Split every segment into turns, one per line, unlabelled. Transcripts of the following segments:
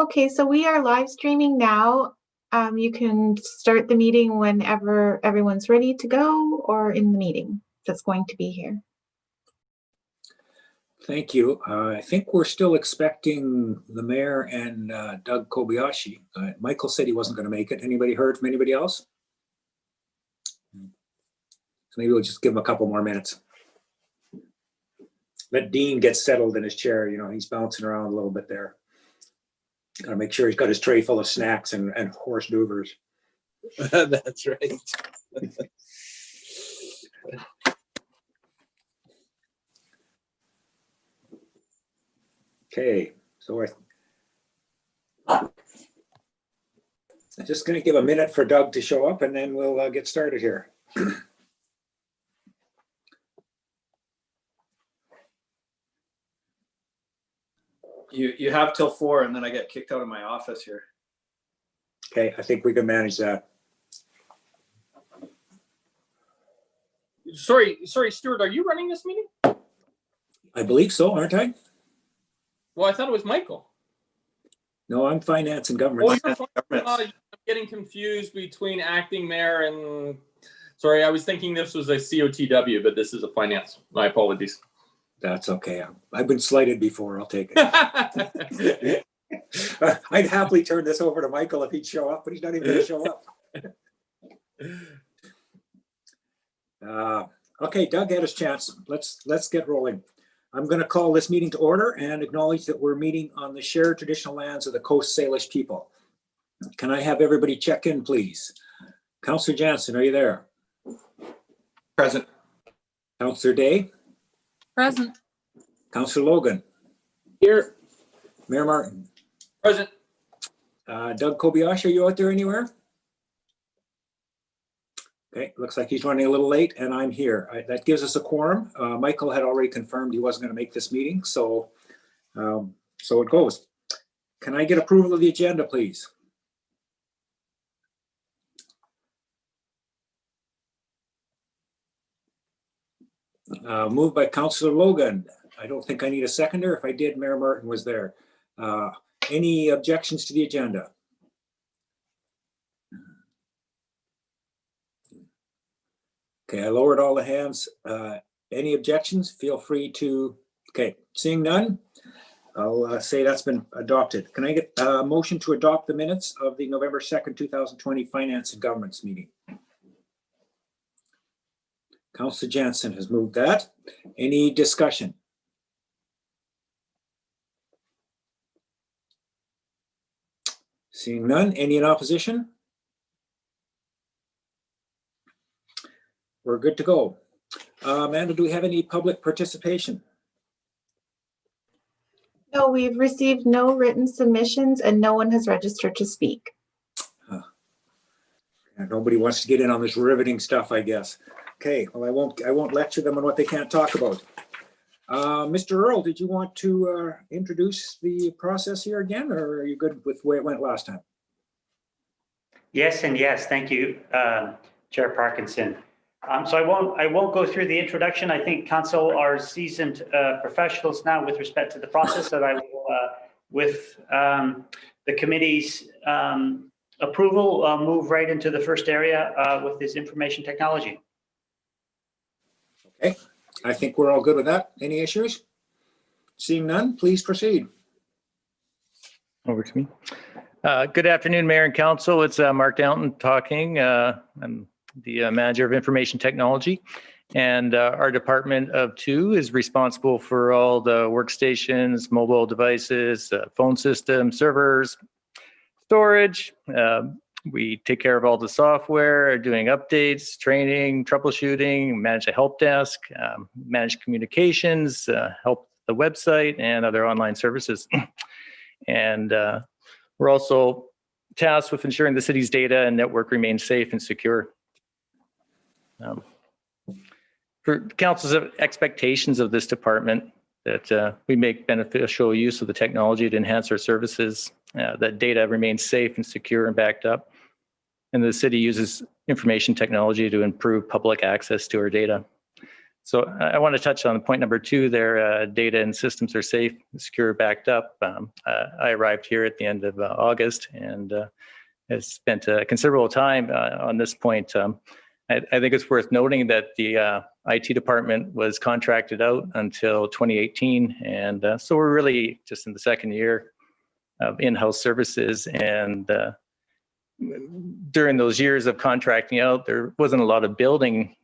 Okay, so we are live streaming now. You can start the meeting whenever everyone's ready to go or in the meeting that's going to be here.
Thank you. I think we're still expecting the mayor and Doug Kobayashi. Michael said he wasn't going to make it. Anybody heard from anybody else? So maybe we'll just give him a couple more minutes. Let Dean get settled in his chair. You know, he's bouncing around a little bit there. Got to make sure he's got his tray full of snacks and horse duvers.
That's right.
Okay, so I'm just going to give a minute for Doug to show up and then we'll get started here.
You have till 4 and then I get kicked out of my office here.
Okay, I think we can manage that.
Sorry, Stuart, are you running this meeting?
I believe so, aren't I?
Well, I thought it was Michael.
No, I'm finance and government.
Oh, I'm getting confused between acting mayor and, sorry, I was thinking this was a COTW, but this is a finance. My apologies.
That's okay. I've been slighted before. I'll take it. I'd happily turn this over to Michael if he'd show up, but he's not even going to show up. Okay, Doug had his chance. Let's get rolling. I'm going to call this meeting to order and acknowledge that we're meeting on the shared traditional lands of the Coast Salish people. Can I have everybody check in, please? Councillor Jansen, are you there?
Present.
Councillor Day?
Present.
Councillor Logan?
Here.
Mayor Martin?
Present.
Doug Kobayashi, are you out there anywhere? Okay, looks like he's running a little late and I'm here. That gives us a quorum. Michael had already confirmed he wasn't going to make this meeting, so it goes. Can I get approval of the agenda, please? Moved by Councillor Logan. I don't think I need a seconder. If I did, Mayor Martin was there. Any objections to the agenda? Okay, I lowered all the hands. Any objections? Feel free to, okay, seeing none, I'll say that's been adopted. Can I get a motion to adopt the minutes of the November 2nd, 2020 Finance and Governments meeting? Councillor Jansen has moved that. Any discussion? Seeing none, any in opposition? We're good to go. Amanda, do we have any public participation?
No, we've received no written submissions and no one has registered to speak.
Nobody wants to get in on this riveting stuff, I guess. Okay, well, I won't lecture them on what they can't talk about. Mr. Earl, did you want to introduce the process here again, or are you good with the way it went last time?
Yes, and yes, thank you, Chair Parkinson. So I won't go through the introduction. I think council are seasoned professionals now with respect to the process that I will, with the committee's approval, move right into the first area with this information technology.
Okay, I think we're all good with that. Any issues? Seeing none, please proceed.
Over to me. Good afternoon, Mayor and Council. It's Mark Downton talking. I'm the Manager of Information Technology, and our Department of 2 is responsible for all the workstations, mobile devices, phone systems, servers, storage. We take care of all the software, doing updates, training, troubleshooting, manage a help desk, manage communications, help the website and other online services. And we're also tasked with ensuring the city's data and network remain safe and secure. For council's expectations of this department, that we make beneficial use of the technology to enhance our services, that data remains safe and secure and backed up, and the city uses information technology to improve public access to our data. So I want to touch on point number 2 there. Data and systems are safe, secure, backed up. I arrived here at the end of August and has spent a considerable time on this point. I think it's worth noting that the IT department was contracted out until 2018. And so we're really just in the second year of in-house services. And during those years of contracting out, there wasn't a lot of building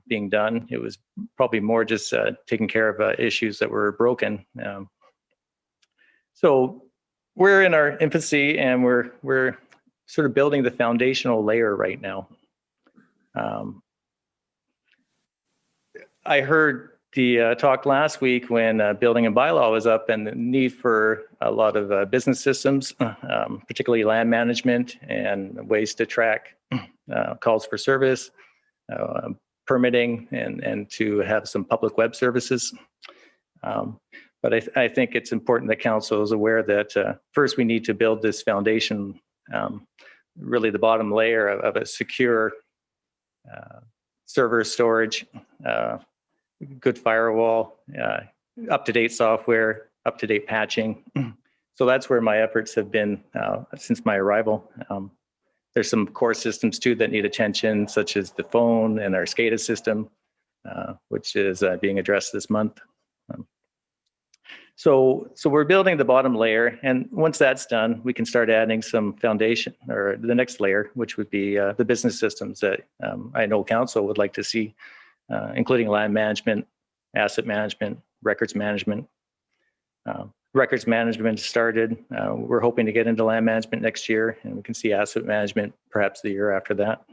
being done. It was probably more just taking care of issues that were broken. So we're in our infancy, and we're sort of building the foundational layer right now. I heard the talk last week when building and bylaw was up, and the need for a lot of business systems, particularly land management and ways to track calls for service, permitting, and to have some public web services. But I think it's important that council is aware that first we need to build this foundation, really the bottom layer of a secure server storage, good firewall, up-to-date software, up-to-date patching. So that's where my efforts have been since my arrival. There's some core systems too that need attention, such as the phone and our SCADA system, which is being addressed this month. So we're building the bottom layer, and once that's done, we can start adding some foundation, or the next layer, which would be the business systems that I know council would like to see, including land management, asset management, records management. Records management started. We're hoping to get into land management next year, and we can see asset management perhaps the year after that.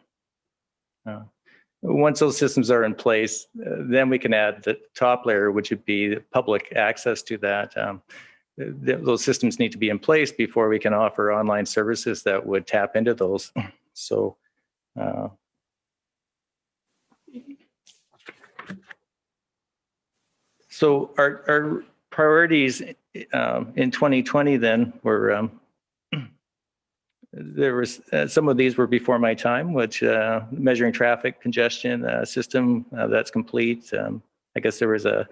Once those systems are in place, then we can add the top layer, which would be public access to that. Those systems need to be in place before we can offer online services that would tap into those. So our priorities in 2020 then were, there was some of these were before my time, which measuring traffic congestion system that's complete. I guess there was a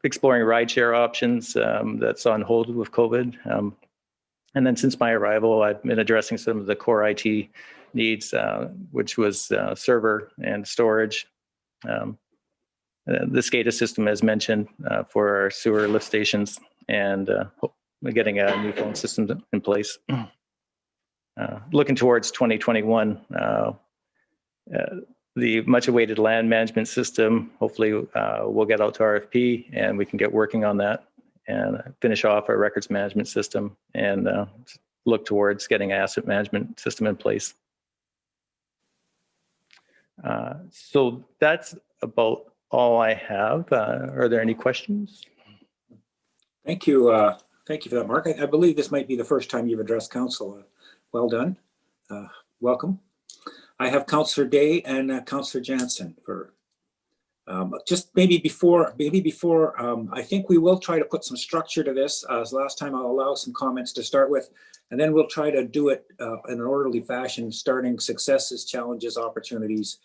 exploring rideshare options that's on hold with COVID. And then since my arrival, I've been addressing some of the core IT needs, which was server and storage. The SCADA system, as mentioned, for our sewer lift stations, and we're getting a new phone system in place. Looking towards 2021, the much awaited land management system, hopefully we'll get out to RFP and we can get working on that and finish off our records management system and look towards getting an asset management system in place. So that's about all I have. Are there any questions?
Thank you. Thank you for that, Mark. I believe this might be the first time you've addressed council. Well done. Welcome. I have Councillor Day and Councillor Jansen for just maybe before I think we will try to put some structure to this. As last time, I'll allow some comments to start with, and then we'll try to do it in an orderly fashion, starting successes, challenges, opportunities.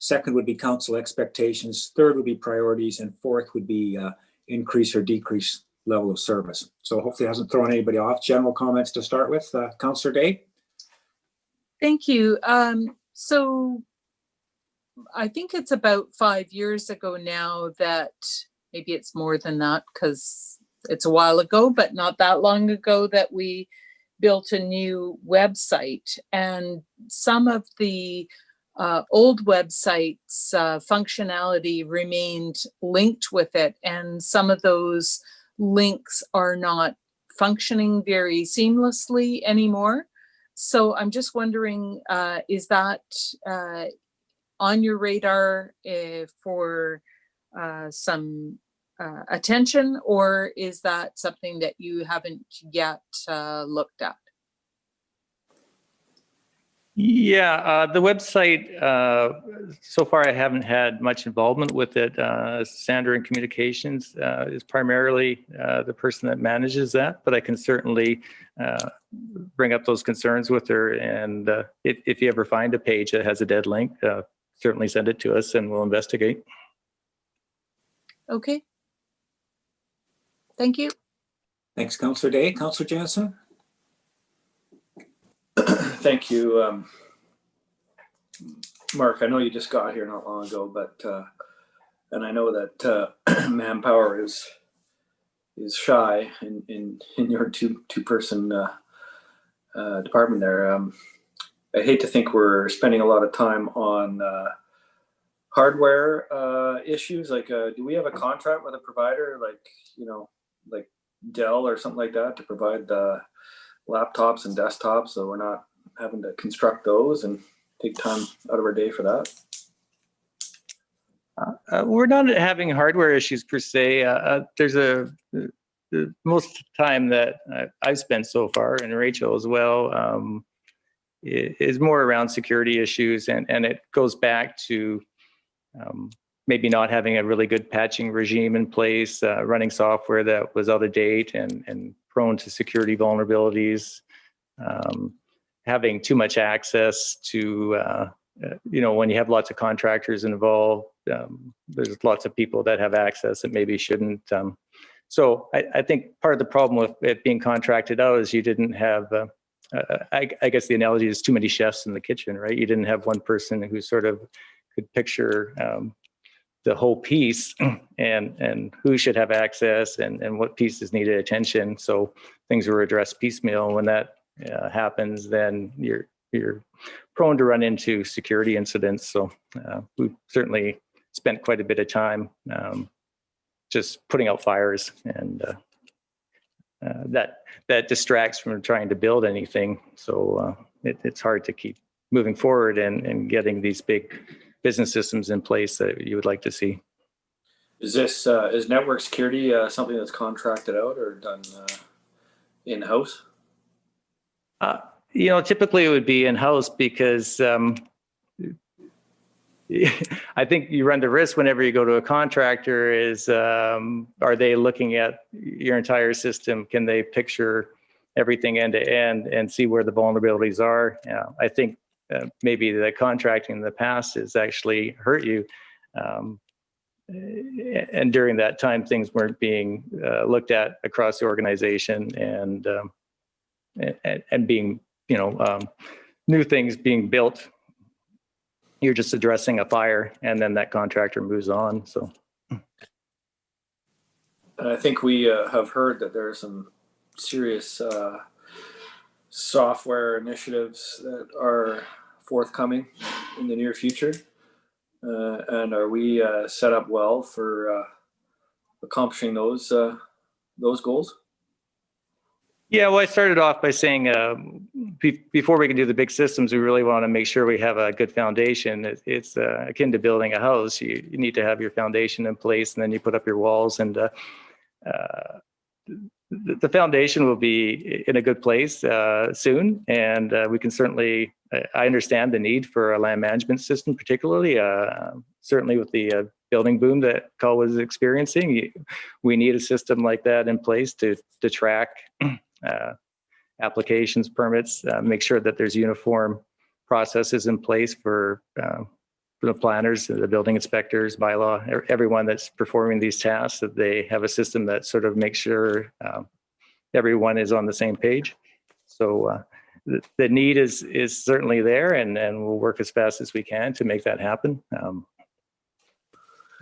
Second would be council expectations. Third would be priorities, and fourth would be increase or decrease level of service. So hopefully it hasn't thrown anybody off. General comments to start with. Councillor Day.
Thank you. So I think it's about 5 years ago now that, maybe it's more than that because it's a while ago, but not that long ago, that we built a new website, and some of the old websites functionality remained linked with it, and some of those links are not functioning very seamlessly anymore. So I'm just wondering, is that on your radar for some attention, or is that something that you haven't yet looked at?
Yeah, the website, so far I haven't had much involvement with it. Sandra in communications is primarily the person that manages that, but I can certainly bring up those concerns with her. And if you ever find a page that has a dead link, certainly send it to us and we'll investigate.
Okay. Thank you.
Thanks, Councillor Day. Councillor Jansen?
Thank you. Mark, I know you just got here not long ago, but and I know that manpower is shy in your two-person department there. I hate to think we're spending a lot of time on hardware issues. Like, do we have a contract with a provider, like, you know, like Dell or something like that, to provide the laptops and desktops, so we're not having to construct those and take time out of our day for that?
We're not having hardware issues per se. There's the most time that I've spent so far, and Rachel as well, is more around security issues, and it goes back to maybe not having a really good patching regime in place, running software that was out of date and prone to security vulnerabilities, having too much access to, you know, when you have lots of contractors involved, there's lots of people that have access that maybe shouldn't. So I think part of the problem with it being contracted out is you didn't have, I guess the analogy is too many chefs in the kitchen, right? You didn't have one person who sort of could picture the whole piece and who should have access and what pieces needed attention. So things were addressed piecemeal. When that happens, then you're prone to run into security incidents. So we've certainly spent quite a bit of time just putting out fires, and that distracts from trying to build anything. So it's hard to keep moving forward and getting these big business systems in place that you would like to see.
Is this is network security something that's contracted out or done in-house?
You know, typically it would be in-house because I think you run the risk whenever you go to a contractor is, are they looking at your entire system? Can they picture everything end to end and see where the vulnerabilities are? I think maybe the contracting in the past has actually hurt you. And during that time, things weren't being looked at across the organization and being, you know, new things being built. You're just addressing a fire and then that contractor moves on. So.
And I think we have heard that there are some serious software initiatives that are forthcoming in the near future. And are we set up well for accomplishing those goals?
Yeah, well, I started off by saying before we can do the big systems, we really want to make sure we have a good foundation. It's akin to building a house. You need to have your foundation in place, and then you put up your walls. And the foundation will be in a good place soon. And we can certainly, I understand the need for a land management system, particularly, certainly with the building boom that Cull was experiencing. We need a system like that in place to track applications, permits, make sure that there's uniform processes in place for the planners, the building inspectors, bylaw, everyone that's performing these tasks, that they have a system that sort of makes sure everyone is on the same page. So the need is certainly there, and we'll work as fast as we can to make that happen.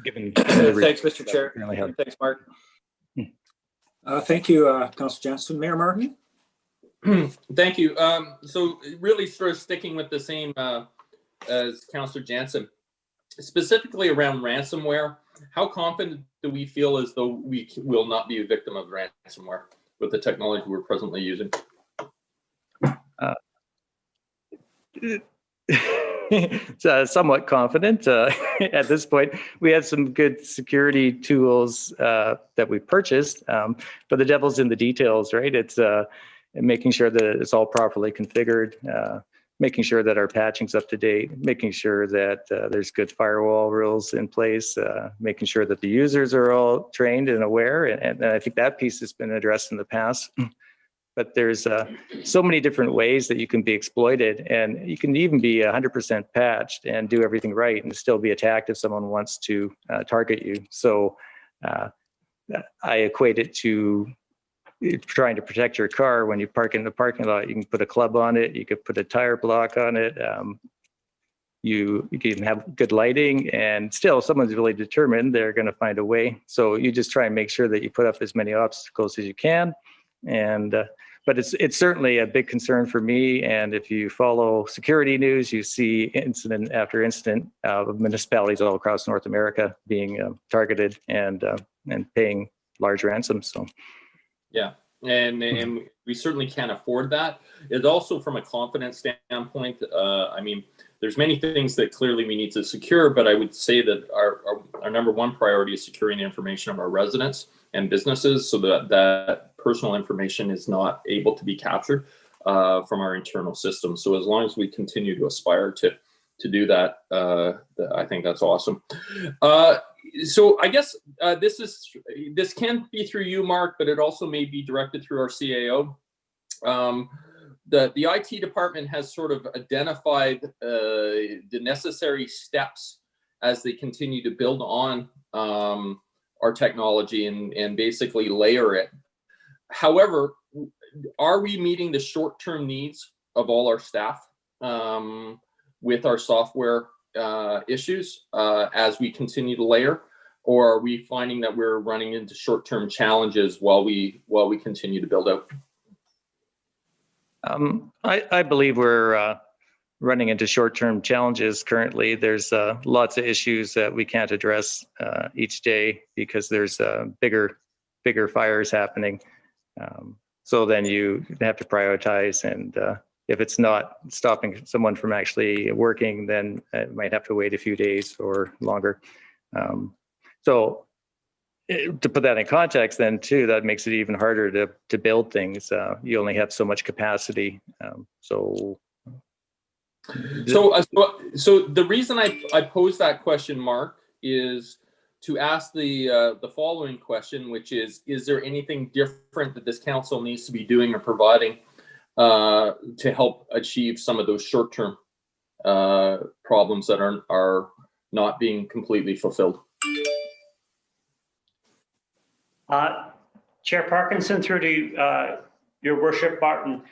Thanks, Mr. Chair. Thanks, Mark.
Thank you, Councillor Jansen. Mayor Martin?
Thank you. So really sort of sticking with the same as Councillor Jansen, specifically around ransomware, how confident do we feel as though we will not be a victim of ransomware with the technology we're presently using?
Somewhat confident at this point. We have some good security tools that we purchased, but the devil's in the details, right? It's making sure that it's all properly configured, making sure that our patching's up to date, making sure that there's good firewall rules in place, making sure that the users are all trained and aware. And I think that piece has been addressed in the past. but there's so many different ways that you can be exploited, and you can even be 100% patched and do everything right and still be attacked if someone wants to target you. So I equate it to trying to protect your car. When you park in the parking lot, you can put a club on it, you could put a tire block on it. You can have good lighting, and still someone's really determined, they're going to find a way. So you just try and make sure that you put up as many obstacles as you can. And but it's certainly a big concern for me. And if you follow security news, you see incident after incident of municipalities all across North America being targeted and paying large ransoms. So
Yeah, and we certainly can't afford that. It's also from a confidence standpoint. I mean, there's many things that clearly we need to secure, but I would say that our number one priority is securing the information of our residents and businesses, so that personal information is not able to be captured from our internal system. So as long as we continue to aspire to do that, I think that's awesome. So I guess this can be through you, Mark, but it also may be directed through our CAO. The IT department has sort of identified the necessary steps as they continue to build on our technology and basically layer it. However, are we meeting the short-term needs of all our staff with our software issues as we continue to layer, or are we finding that we're running into short-term challenges while we continue to build out?
I believe we're running into short-term challenges currently. There's lots of issues that we can't address each day because there's bigger fires happening. So then you have to prioritize, and if it's not stopping someone from actually working, then it might have to wait a few days or longer. So to put that in context, then too, that makes it even harder to build things. You only have so much capacity. So
the reason I pose that question, Mark, is to ask the following question, which is there anything different that this council needs to be doing or providing to help achieve some of those short-term problems that are not being completely fulfilled?
Chair Parkinson, through to your worship, Martin.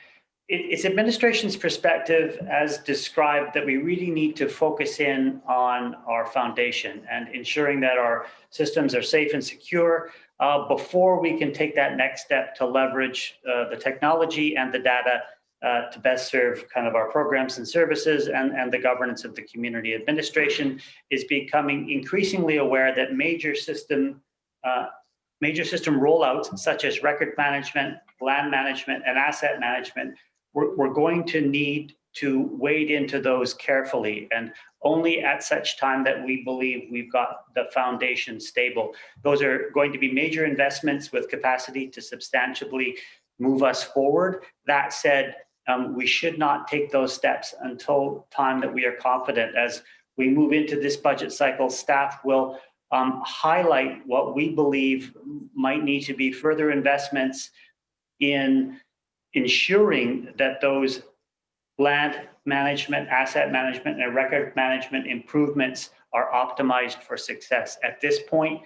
It's administration's perspective, as described, that we really need to focus in on our foundation and ensuring that our systems are safe and secure before we can take that next step to leverage the technology and the data to best serve kind of our programs and services and the governance of the community. Administration is becoming increasingly aware that major system rollouts such as record management, land management, and asset management, we're going to need to wade into those carefully, and only at such time that we believe we've got the foundation stable. Those are going to be major investments with capacity to substantially move us forward. That said, we should not take those steps until time that we are confident. As we move into this budget cycle, staff will highlight what we believe might need to be further investments in ensuring that those land management, asset management, and record management improvements are optimized for success. At this point,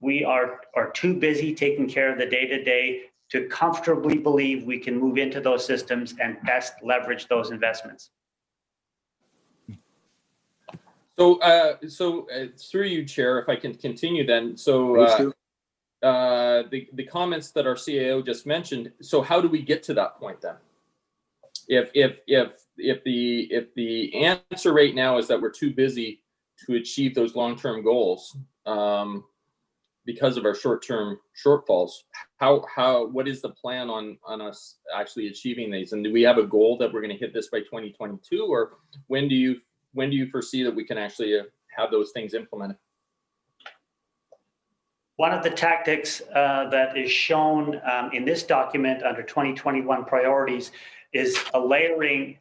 we are too busy taking care of the day-to-day to comfortably believe we can move into those systems and best leverage those investments.
So through you, Chair, if I can continue then. So the comments that our CAO just mentioned. So how do we get to that point then? If the answer right now is that we're too busy to achieve those long-term goals because of our short-term shortfalls, what is the plan on us actually achieving these? And do we have a goal that we're going to hit this by 2022, or when do you foresee that we can actually have those things implemented?
One of the tactics that is shown in this document under 2021 priorities is a layering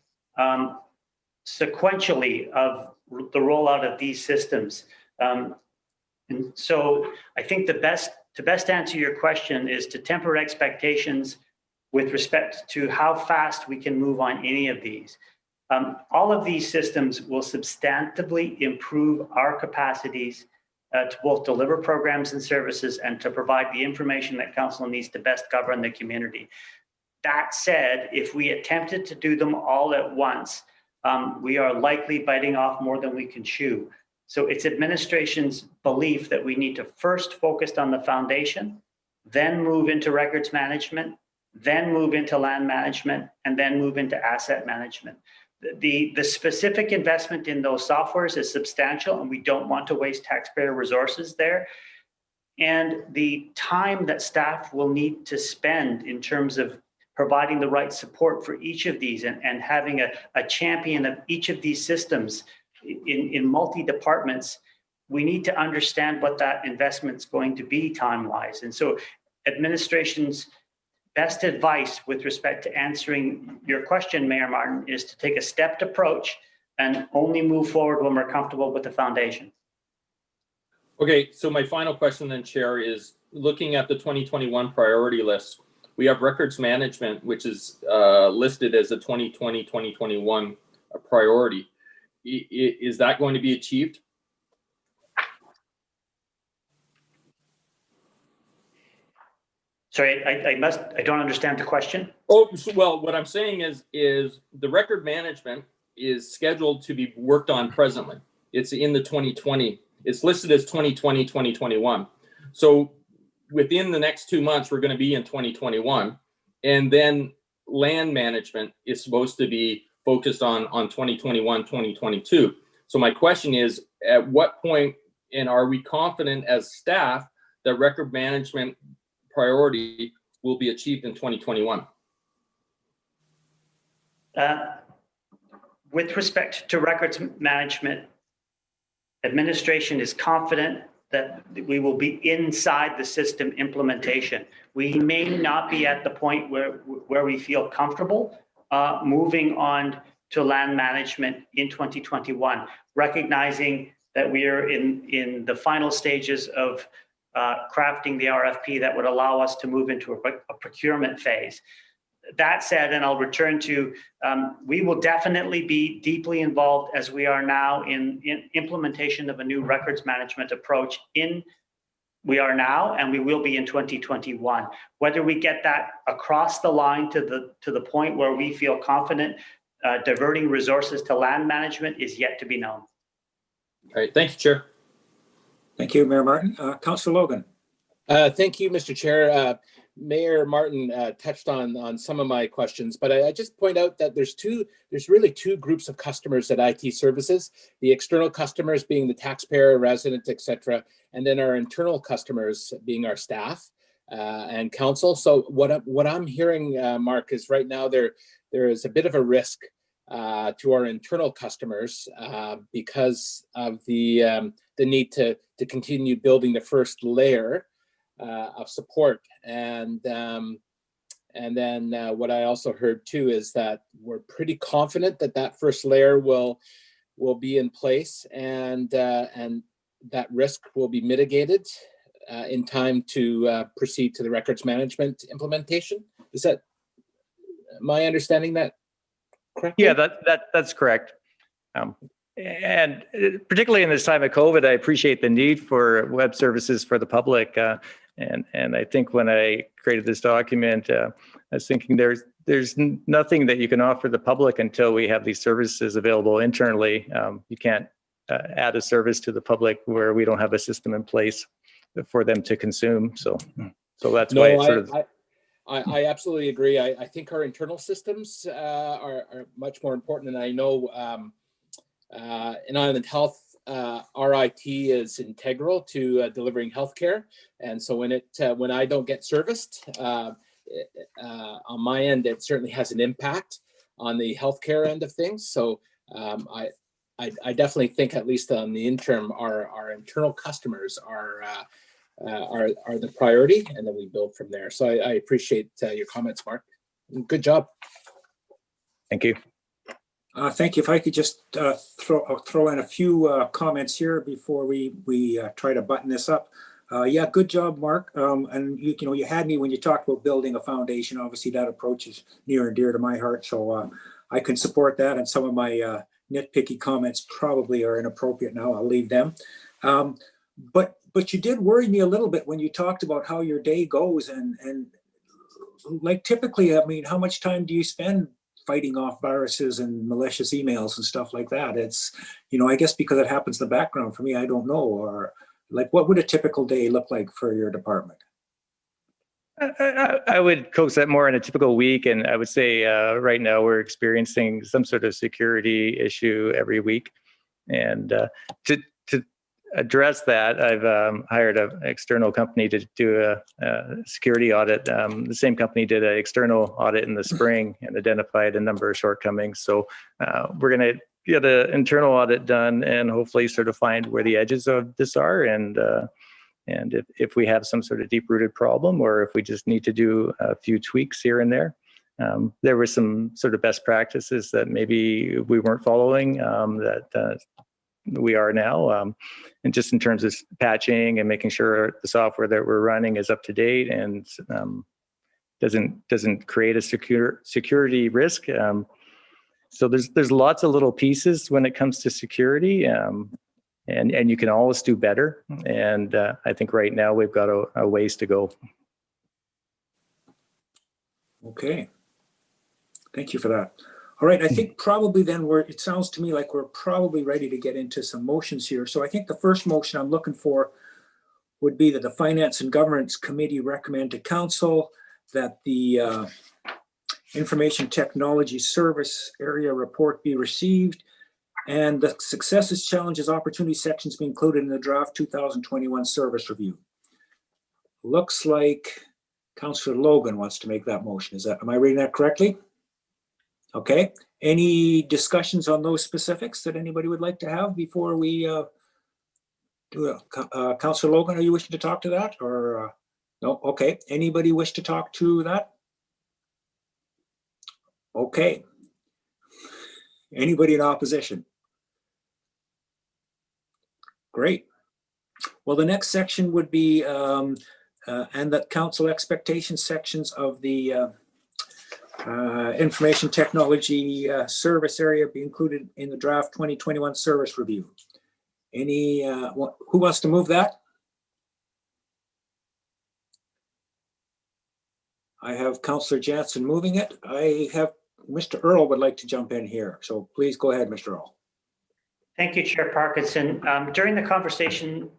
sequentially of the rollout of these systems. And so I think to best answer your question is to temper expectations with respect to how fast we can move on any of these. All of these systems will substantively improve our capacities to both deliver programs and services and to provide the information that council needs to best govern the community. That said, if we attempted to do them all at once, we are likely biting off more than we can chew. So it's administration's belief that we need to first focus on the foundation, then move into records management, then move into land management, and then move into asset management. The specific investment in those softwares is substantial, and we don't want to waste taxpayer resources there. And the time that staff will need to spend in terms of providing the right support for each of these and having a champion of each of these systems in multi-departments, we need to understand what that investment's going to be time-wise. And so administration's best advice with respect to answering your question, Mayor Martin, is to take a stepped approach and only move forward when we're comfortable with the foundation.
Okay, so my final question then, Chair, is looking at the 2021 priority list, we have records management, which is listed as a 2020-2021 priority. Is that going to be achieved?
Sorry, I don't understand the question.
Oh, well, what I'm saying is the record management is scheduled to be worked on presently. It's in the 2020. It's listed as 2020, 2021. So within the next 2 months, we're going to be in 2021. And then land management is supposed to be focused on 2021, 2022. So my question is, at what point, and are we confident as staff that record management priority will be achieved in 2021?
With respect to records management, administration is confident that we will be inside the system implementation. We may not be at the point where we feel comfortable moving on to land management in 2021, recognizing that we are in the final stages of crafting the RFP that would allow us to move into a procurement phase. That said, and I'll return to, we will definitely be deeply involved as we are now in implementation of a new records management approach we are now, and we will be in 2021. Whether we get that across the line to the point where we feel confident diverting resources to land management is yet to be known.
All right, thank you, Chair.
Thank you, Mayor Martin. Councillor Logan.
Thank you, Mr. Chair. Mayor Martin touched on some of my questions, but I just point out that there's really two groups of customers at IT services: the external customers being the taxpayer, resident, etc., and then our internal customers being our staff and council. So what I'm hearing, Mark, is right now there is a bit of a risk to our internal customers because of the need to continue building the first layer of support. And then what I also heard too is that we're pretty confident that first layer will be in place, and that risk will be mitigated in time to proceed to the records management implementation. Is that my understanding that correct?
Yeah, that's correct. And particularly in this time of COVID, I appreciate the need for web services for the public. And I think when I created this document, I was thinking there's nothing that you can offer the public until we have these services available internally. You can't add a service to the public where we don't have a system in place for them to consume. So that's why it's sort of.
I absolutely agree. I think our internal systems are much more important. And I know in Island Health, our IT is integral to delivering healthcare. And so when I don't get serviced on my end, it certainly has an impact on the healthcare end of things. So I definitely think, at least on the interim, our internal customers are the priority, and then we build from there. So I appreciate your comments, Mark. Good job.
Thank you.
Thank you. If I could just throw in a few comments here before we try to button this up. Yeah, good job, Mark. And you had me when you talked about building a foundation. Obviously, that approach is near and dear to my heart. So I can support that. And some of my nitpicky comments probably are inappropriate now. I'll leave them. But you did worry me a little bit when you talked about how your day goes and like typically, I mean, how much time do you spend fighting off viruses and malicious emails and stuff like that? It's, I guess because it happens in the background for me, I don't know. Or like, what would a typical day look like for your department?
I would coax that more in a typical week. And I would say right now we're experiencing some sort of security issue every week. And to address that, I've hired an external company to do a security audit. The same company did an external audit in the spring and identified a number of shortcomings. So we're going to get an internal audit done and hopefully sort of find where the edges of this are, and if we have some sort of deep-rooted problem, or if we just need to do a few tweaks here and there. There were some sort of best practices that maybe we weren't following that we are now, and just in terms of patching and making sure the software that we're running is up to date and doesn't create a security risk. So there's lots of little pieces when it comes to security, and you can always do better. And I think right now we've got a ways to go.
Okay, thank you for that. All right, I think probably then it sounds to me like we're probably ready to get into some motions here. So I think the first motion I'm looking for would be that the Finance and Governance Committee recommend to Council that the Information Technology Service Area Report be received and the successes, challenges, opportunities sections be included in the draft 2021 service review. Looks like Councillor Logan wants to make that motion. Am I reading that correctly? Okay, any discussions on those specifics that anybody would like to have before we do it? Councillor Logan, are you wishing to talk to that, or no? Okay, anybody wish to talk to that? Okay, anybody in opposition? Great. Well, the next section would be and the council expectation sections of the Information Technology Service Area be included in the draft 2021 service review. Who wants to move that? I have Councillor Jansen moving it. I have Mr. Earl would like to jump in here. So please go ahead, Mr. Earl.
Thank you, Chair Parkinson. During the conversation,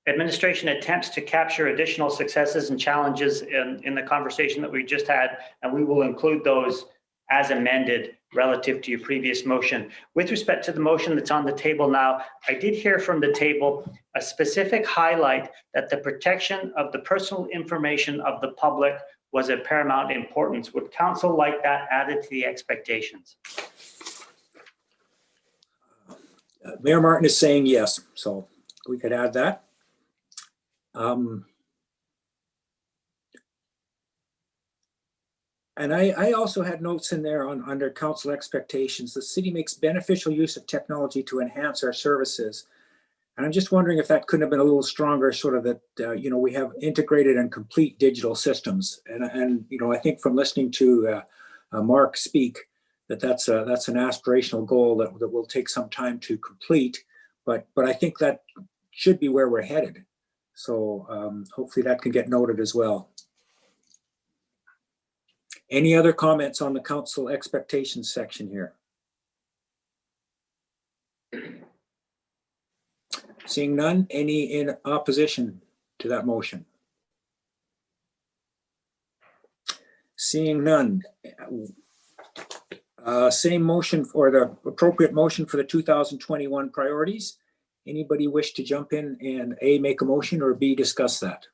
administration attempts to capture additional successes and challenges in the conversation that we just had, and we will include those as amended relative to your previous motion. With respect to the motion that's on the table now, I did hear from the table a specific highlight that the protection of the personal information of the public was of paramount importance. Would council like that added to the expectations?
Mayor Martin is saying yes, so we could add that. And I also had notes in there under council expectations. The city makes beneficial use of technology to enhance our services. And I'm just wondering if that couldn't have been a little stronger, sort of that, we have integrated and complete digital systems. And I think from listening to Mark speak, that's an aspirational goal that will take some time to complete. But I think that should be where we're headed. So hopefully that can get noted as well. Any other comments on the council expectations section here? Seeing none, any in opposition to that motion? Seeing none, same motion for the appropriate motion for the 2021 priorities. Anybody wish to jump in and A, make a motion, or B, discuss that?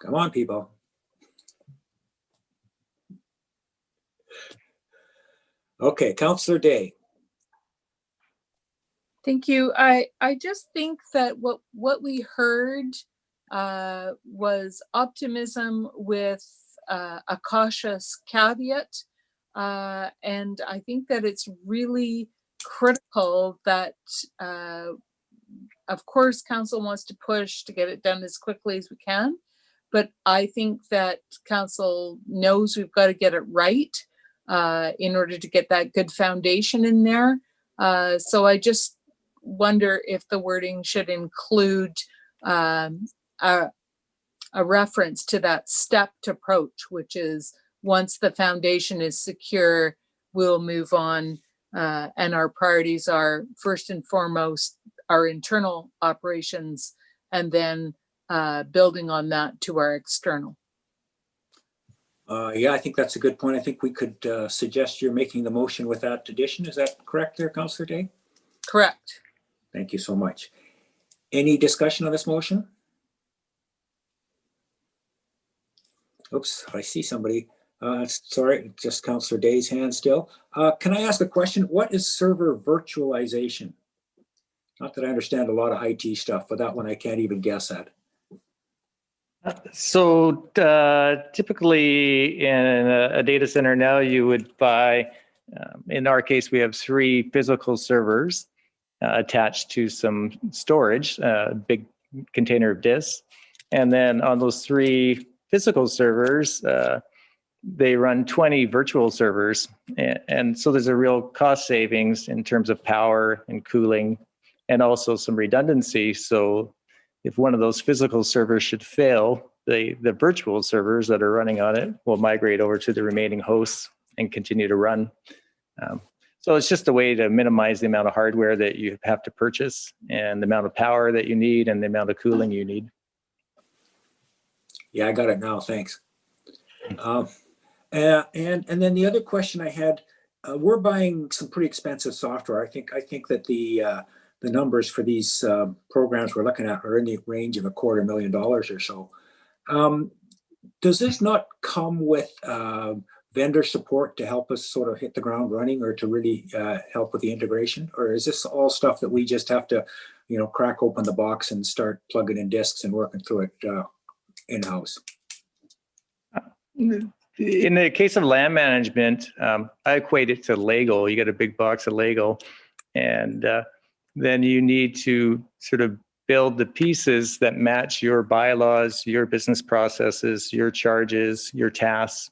Come on, people. Okay, Councillor Day.
Thank you. I just think that what we heard was optimism with a cautious caveat. And I think that it's really critical that, of course, council wants to push to get it done as quickly as we can. But I think that council knows we've got to get it right in order to get that good foundation in there. So I just wonder if the wording should include a reference to that stepped approach, which is once the foundation is secure, we'll move on. And our priorities are first and foremost our internal operations, and then building on that to our external.
Yeah, I think that's a good point. I think we could suggest you're making the motion with that addition. Is that correct there, Councillor Day?
Correct.
Thank you so much. Any discussion on this motion? Oops, I see somebody. Sorry, just Councillor Day's hand still. Can I ask a question? What is server virtualization? Not that I understand a lot of IT stuff, but that one I can't even guess at.
So typically in a data center now, you would buy, in our case, we have 3 physical servers attached to some storage, a big container of disks. And then on those 3 physical servers, they run 20 virtual servers. And so there's a real cost savings in terms of power and cooling, and also some redundancy. So if one of those physical servers should fail, the virtual servers that are running on it will migrate over to the remaining hosts and continue to run. So it's just a way to minimize the amount of hardware that you have to purchase and the amount of power that you need and the amount of cooling you need.
Yeah, I got it now. Thanks. And then the other question I had, we're buying some pretty expensive software. I think that the numbers for these programs we're looking at are in the range of $250,000 or so. Does this not come with vendor support to help us sort of hit the ground running, or to really help with the integration? Or is this all stuff that we just have to, crack open the box and start plugging in disks and working through it in-house?
In the case of land management, I equate it to Lego. You get a big box of Lego, and then you need to sort of build the pieces that match your bylaws, your business processes, your charges, your tasks.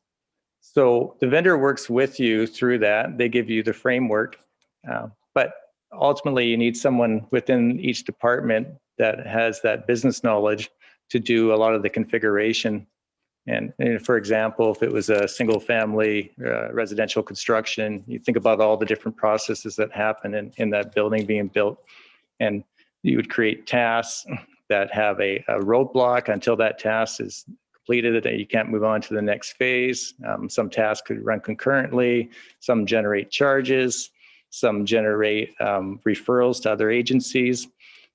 So the vendor works with you through that. They give you the framework, but ultimately you need someone within each department that has that business knowledge to do a lot of the configuration. And for example, if it was a single family residential construction, you think about all the different processes that happen in that building being built. And you would create tasks that have a roadblock until that task is completed, that you can't move on to the next phase. Some tasks could run concurrently, some generate charges, some generate referrals to other agencies.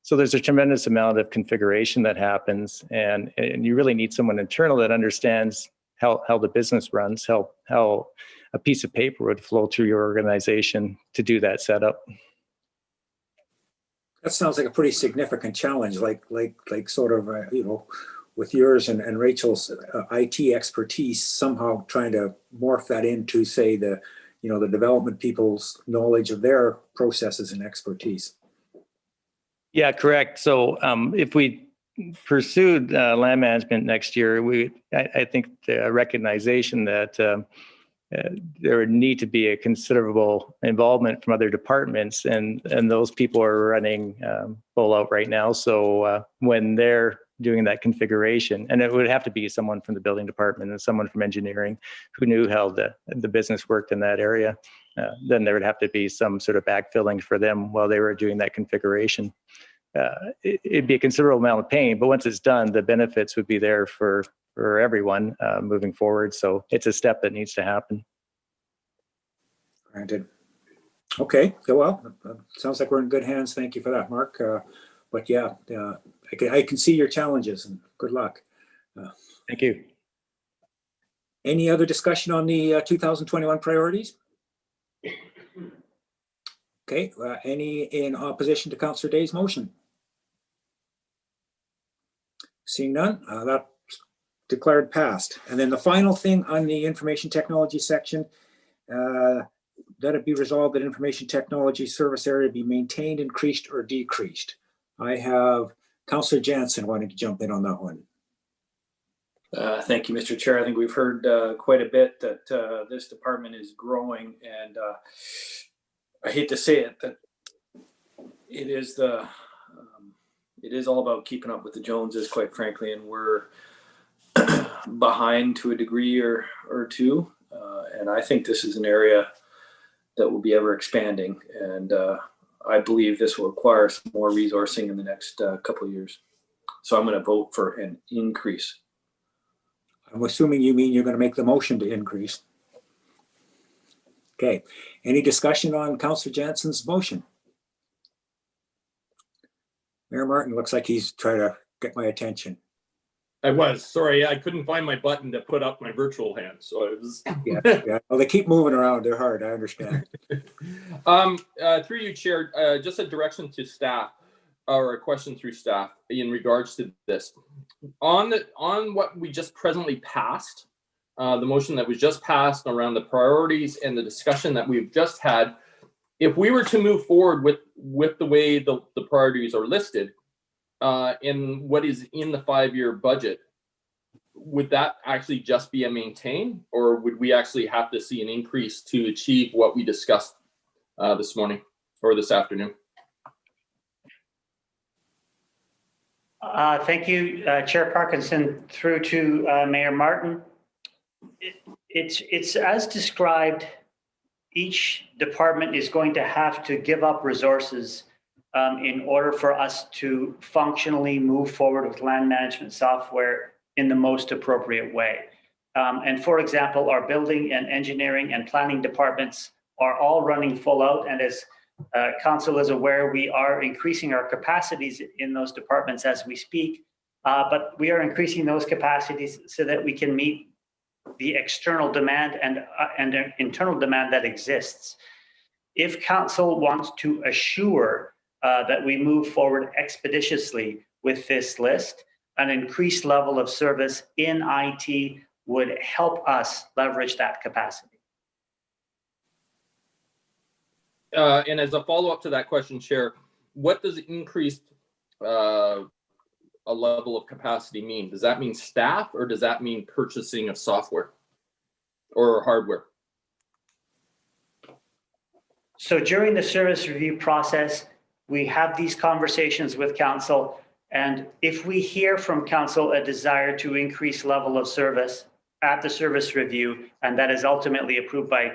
So there's a tremendous amount of configuration that happens, and you really need someone internal that understands how the business runs, how a piece of paper would flow through your organization to do that setup.
That sounds like a pretty significant challenge, like sort of, with yours and Rachel's IT expertise, somehow trying to morph that into, say, the development people's knowledge of their processes and expertise.
Yeah, correct. So if we pursued land management next year, I think the recognition that there would need to be a considerable involvement from other departments, and those people are running full out right now. So when they're doing that configuration, and it would have to be someone from the building department and someone from engineering who knew how the business worked in that area, then there would have to be some sort of backfilling for them while they were doing that configuration. It'd be a considerable amount of pain, but once it's done, the benefits would be there for everyone moving forward. So it's a step that needs to happen.
Granted. Okay, well, sounds like we're in good hands. Thank you for that, Mark. But yeah, I can see your challenges, and good luck.
Thank you.
Any other discussion on the 2021 priorities? Okay, any in opposition to Councillor Day's motion? Seeing none, that's declared passed. And then the final thing on the information technology section, let it be resolved that information technology service area be maintained, increased, or decreased. I have Councillor Jansen wanting to jump in on that one.
Thank you, Mr. Chair. I think we've heard quite a bit that this department is growing, and I hate to say it, that it is it is all about keeping up with the Joneses, quite frankly, and we're behind to a degree or two. And I think this is an area that will be ever expanding, and I believe this will require some more resourcing in the next couple of years. So I'm going to vote for an increase.
I'm assuming you mean you're going to make the motion to increase. Okay. Any discussion on Councillor Jansen's motion? Mayor Martin looks like he's trying to get my attention.
Sorry, I couldn't find my button to put up my virtual hand, so it was.
Yeah. Well, they keep moving around. They're hard. I understand.
Through you, Chair, just a direction to staff, or a question through staff in regards to this. On what we just presently passed, the motion that was just passed around the priorities and the discussion that we've just had, if we were to move forward with the way the priorities are listed, in what is in the 5-year budget, would that actually just be a maintain, or would we actually have to see an increase to achieve what we discussed this morning or this afternoon?
Thank you, Chair Parkinson, through to Mayor Martin. It's as described. Each department is going to have to give up resources in order for us to functionally move forward with land management software in the most appropriate way. And for example, our building and engineering and planning departments are all running full out. And as Council is aware, we are increasing our capacities in those departments as we speak, but we are increasing those capacities so that we can meet the external demand and internal demand that exists. If Council wants to assure that we move forward expeditiously with this list, an increased level of service in IT would help us leverage that capacity.
And as a follow-up to that question, Chair, what does increased a level of capacity mean? Does that mean staff, or does that mean purchasing of software or hardware?
So during the service review process, we have these conversations with Council, and if we hear from Council a desire to increase level of service at the service review, and that is ultimately approved by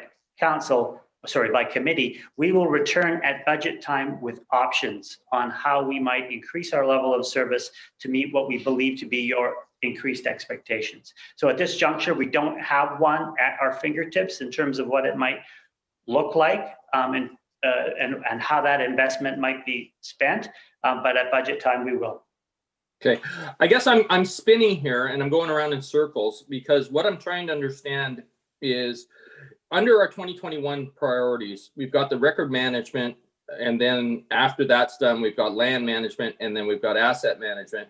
committee, we will return at budget time with options on how we might increase our level of service to meet what we believe to be your increased expectations. So at this juncture, we don't have one at our fingertips in terms of what it might look like and how that investment might be spent, but at budget time we will.
Okay, I guess I'm spinning here and I'm going around in circles, because what I'm trying to understand is, under our 2021 priorities, we've got the record management, and then after that's done, we've got land management, and then we've got asset management.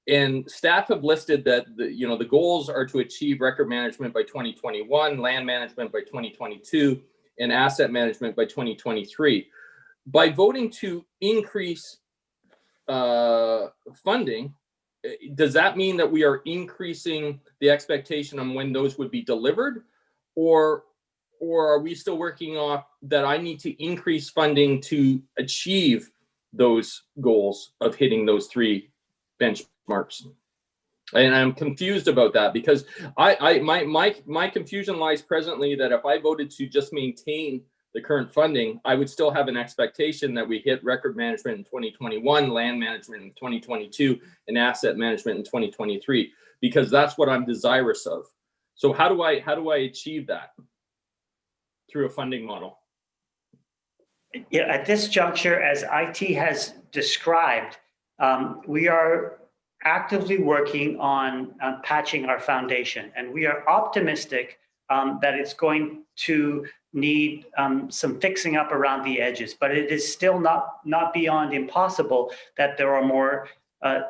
And staff have listed that the goals are to achieve record management by 2021, land management by 2022, and asset management by 2023. By voting to increase funding, does that mean that we are increasing the expectation on when those would be delivered? Or are we still working off that I need to increase funding to achieve those goals of hitting those 3 benchmarks? And I'm confused about that, because my confusion lies presently that if I voted to just maintain the current funding, I would still have an expectation that we hit record management in 2021, land management in 2022, and asset management in 2023, because that's what I'm desirous of. So how do I achieve that through a funding model?
Yeah, at this juncture, as IT has described, we are actively working on patching our foundation, and we are optimistic that it's going to need some fixing up around the edges, but it is still not beyond impossible that there are more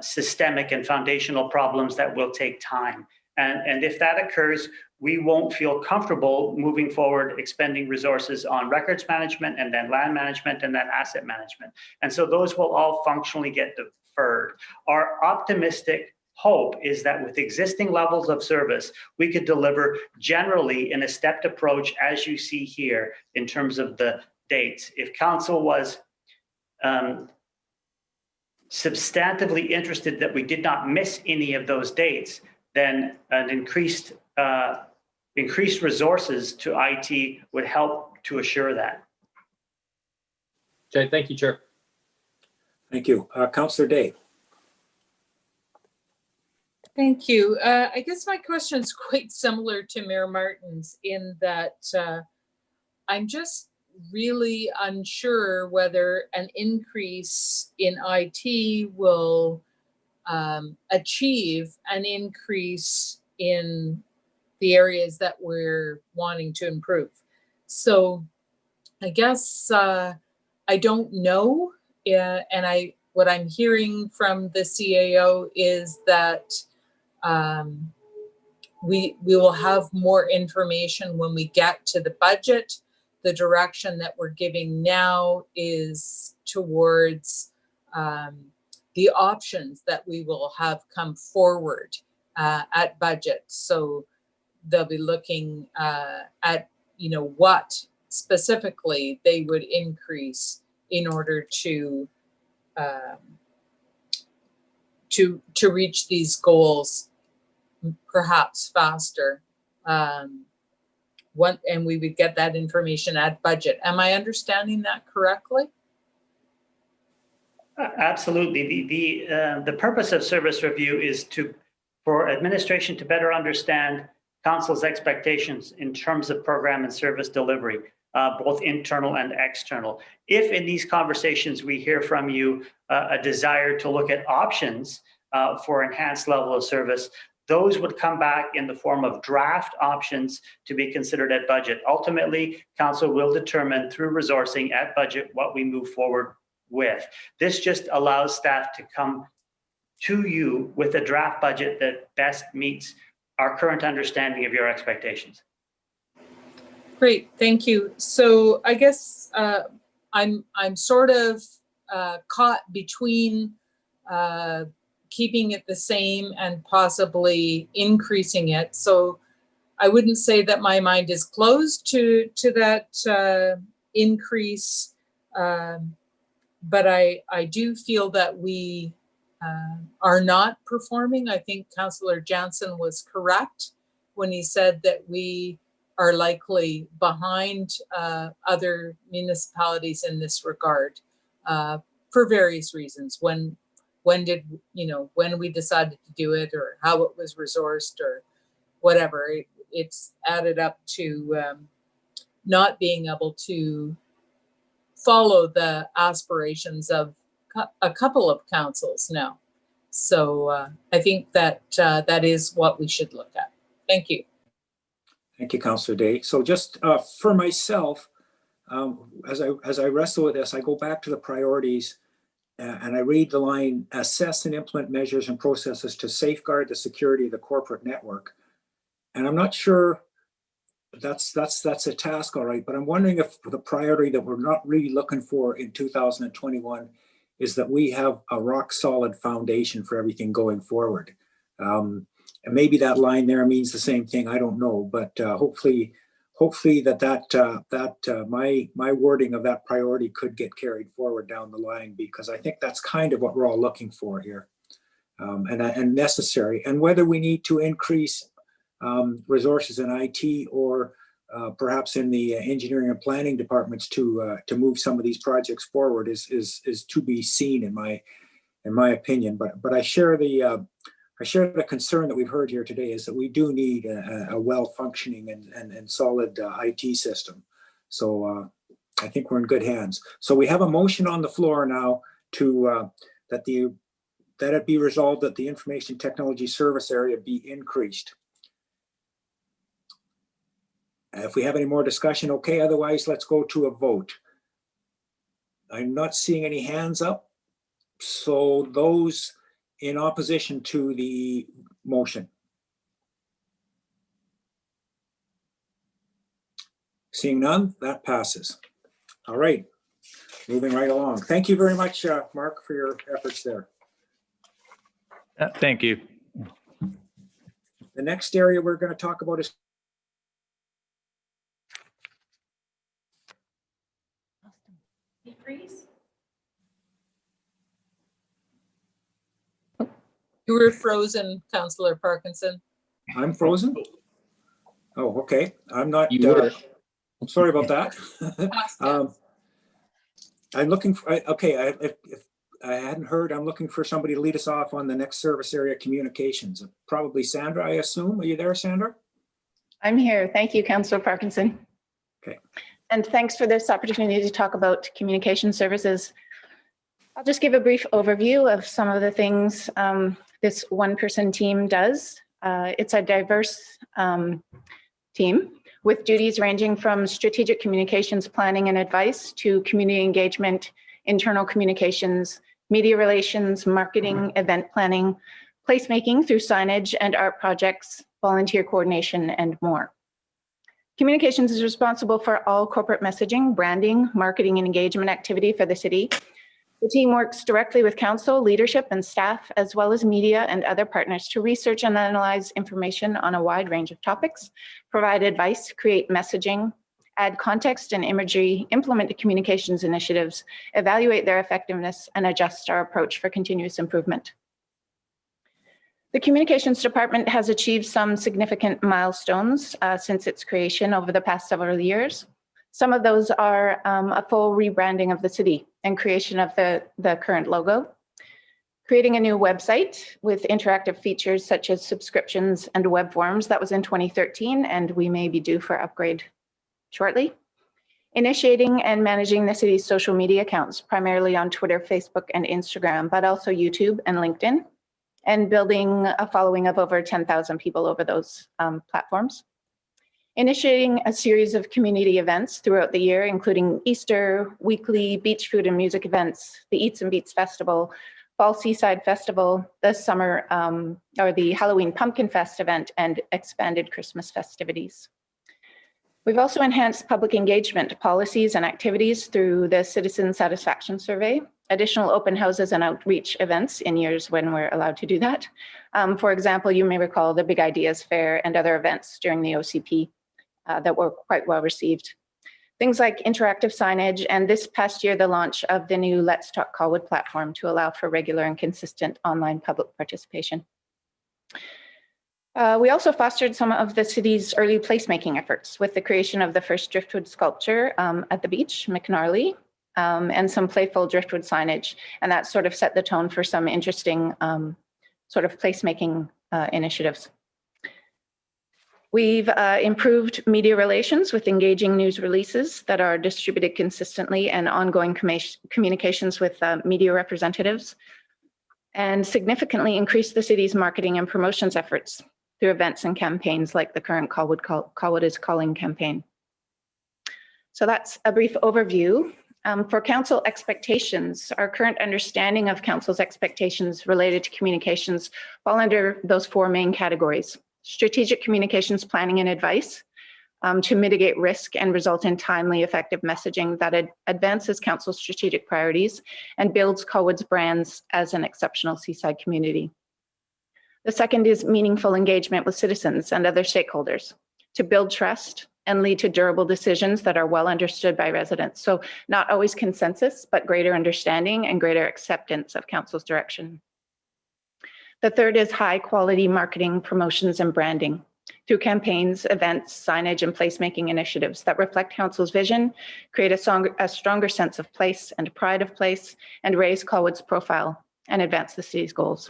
systemic and foundational problems that will take time. And if that occurs, we won't feel comfortable moving forward expending resources on records management and then land management and then asset management. And so those will all functionally get deferred. Our optimistic hope is that with existing levels of service, we could deliver generally in a stepped approach, as you see here, in terms of the dates. If council was substantively interested that we did not miss any of those dates, then an increased resources to IT would help to assure that.
Okay, thank you, Chair.
Thank you. Councillor Day.
Thank you. I guess my question is quite similar to Mayor Martin's in that I'm just really unsure whether an increase in IT will achieve an increase in the areas that we're wanting to improve. So I guess I don't know. And what I'm hearing from the CAO is that we will have more information when we get to the budget. The direction that we're giving now is towards the options that we will have come forward at budget. So they'll be looking at, you know, what specifically they would increase in order to reach these goals perhaps faster. And we would get that information at budget. Am I understanding that correctly?
Absolutely. The purpose of service review is for administration to better understand council's expectations in terms of program and service delivery, both internal and external. If in these conversations we hear from you a desire to look at options for enhanced level of service, those would come back in the form of draft options to be considered at budget. Ultimately, council will determine through resourcing at budget what we move forward with. This just allows staff to come to you with a draft budget that best meets our current understanding of your expectations.
Great, thank you. So I guess I'm sort of caught between keeping it the same and possibly increasing it. So I wouldn't say that my mind is closed to that increase, but I do feel that we are not performing. I think Councillor Jansen was correct when he said that we are likely behind other municipalities in this regard for various reasons. When we decided to do it, or how it was resourced, or whatever, it's added up to not being able to follow the aspirations of a couple of councils now. So I think that that is what we should look at. Thank you.
Thank you, Councillor Day. So just for myself, as I wrestle with this, I go back to the priorities and I read the line, assess and implement measures and processes to safeguard the security of the corporate network. And I'm not sure that's a task, all right, but I'm wondering if the priority that we're not really looking for in 2021 is that we have a rock solid foundation for everything going forward. And maybe that line there means the same thing, I don't know, but hopefully my wording of that priority could get carried forward down the line, because I think that's kind of what we're all looking for here, and necessary. And whether we need to increase resources in IT or perhaps in the engineering and planning departments to move some of these projects forward is to be seen in my opinion. But I share the concern that we've heard here today, is that we do need a well-functioning and solid IT system. So I think we're in good hands. So we have a motion on the floor now to that it be resolved that the information technology service area be increased. If we have any more discussion, okay. Otherwise, let's go to a vote. I'm not seeing any hands up. So those in opposition to the motion. Seeing none, that passes. All right, moving right along. Thank you very much, Mark, for your efforts there.
Thank you.
The next area we're going to talk about is
You were frozen, Councillor Parkinson.
I'm frozen. Oh, okay. I'm not.
You were.
Sorry about that. I'm looking for. Okay, if I hadn't heard, I'm looking for somebody to lead us off on the next service area communications. Probably Sandra, I assume. Are you there, Sandra?
I'm here. Thank you, Councillor Parkinson.
Okay.
And thanks for this opportunity to talk about communication services. I'll just give a brief overview of some of the things this one-person team does. It's a diverse team with duties ranging from strategic communications planning and advice to community engagement, internal communications, media relations, marketing, event planning, placemaking through signage and art projects, volunteer coordination, and more. Communications is responsible for all corporate messaging, branding, marketing, and engagement activity for the city. The team works directly with council, leadership, and staff, as well as media and other partners to research and analyze information on a wide range of topics, provide advice, create messaging, add context and imagery, implement the communications initiatives, evaluate their effectiveness, and adjust our approach for continuous improvement. The Communications Department has achieved some significant milestones since its creation over the past several years. Some of those are a full rebranding of the city and creation of the current logo, creating a new website with interactive features such as subscriptions and web forms. That was in 2013, and we may be due for upgrade shortly. Initiating and managing the city's social media accounts, primarily on Twitter, Facebook, and Instagram, but also YouTube and LinkedIn, and building a following of over 10,000 people over those platforms. Initiating a series of community events throughout the year, including Easter, weekly beach food and music events, the Eats and Beats Festival, Fall Seaside Festival, the summer or the Halloween Pumpkin Fest event, and expanded Christmas festivities. We've also enhanced public engagement policies and activities through the Citizen Satisfaction Survey, additional open houses and outreach events in years when we're allowed to do that. For example, you may recall the Big Ideas Fair and other events during the OCP that were quite well received. Things like interactive signage, and this past year, the launch of the new Let's Talk Colwood platform to allow for regular and consistent online public participation. We also fostered some of the city's early placemaking efforts with the creation of the first driftwood sculpture at the beach, McNarley, and some playful driftwood signage. And that sort of set the tone for some interesting sort of placemaking initiatives. We've improved media relations with engaging news releases that are distributed consistently and ongoing communications with media representatives, and significantly increased the city's marketing and promotions efforts through events and campaigns like the current Colwood is Calling campaign. So that's a brief overview. For council expectations, our current understanding of council's expectations related to communications fall under those four main categories: strategic communications planning and advice to mitigate risk and result in timely, effective messaging that advances council's strategic priorities and builds Colwood's brands as an exceptional seaside community. The second is meaningful engagement with citizens and other stakeholders to build trust and lead to durable decisions that are well understood by residents. So not always consensus, but greater understanding and greater acceptance of council's direction. The third is high quality marketing, promotions, and branding through campaigns, events, signage, and placemaking initiatives that reflect council's vision, create a stronger sense of place and pride of place, and raise Colwood's profile and advance the city's goals.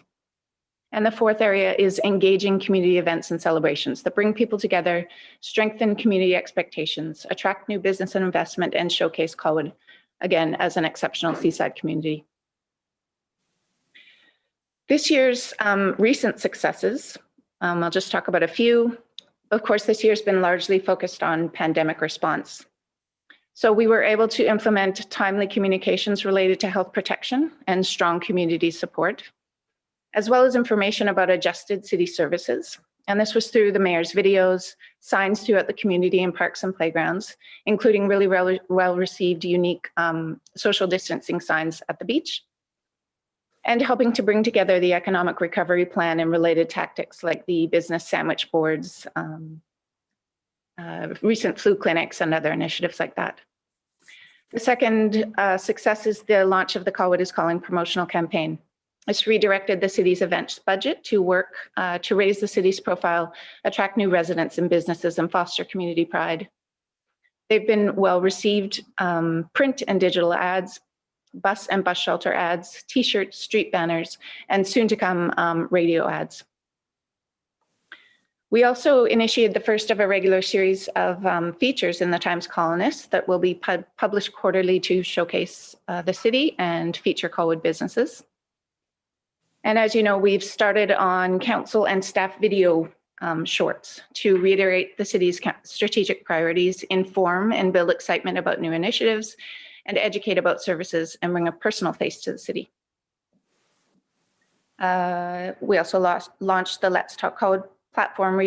And the fourth area is engaging community events and celebrations that bring people together, strengthen community expectations, attract new business and investment, and showcase Colwood, again, as an exceptional seaside community. This year's recent successes, I'll just talk about a few. Of course, this year's been largely focused on pandemic response. So we were able to implement timely communications related to health protection and strong community support, as well as information about adjusted city services And this was through the mayor's videos, signs throughout the community in parks and playgrounds, including really well-received, unique social distancing signs at the beach, and helping to bring together the economic recovery plan and related tactics like the business sandwich boards, recent flu clinics, and other initiatives like that. The second success is the launch of the Colwood is Calling promotional campaign. It's redirected the city's events budget to work to raise the city's profile, attract new residents and businesses, and foster community pride. They've been well received, print and digital ads, bus and bus shelter ads, t-shirts, street banners, and soon to come radio ads. We also initiated the first of a regular series of features in the Times Colonist that will be published quarterly to showcase the city and feature Colwood businesses. And as you know, we've started on council and staff video shorts to reiterate the city's strategic priorities, inform and build excitement about new initiatives, and educate about services and bring a personal face to the city. We also launched the Let's Talk Colwood platform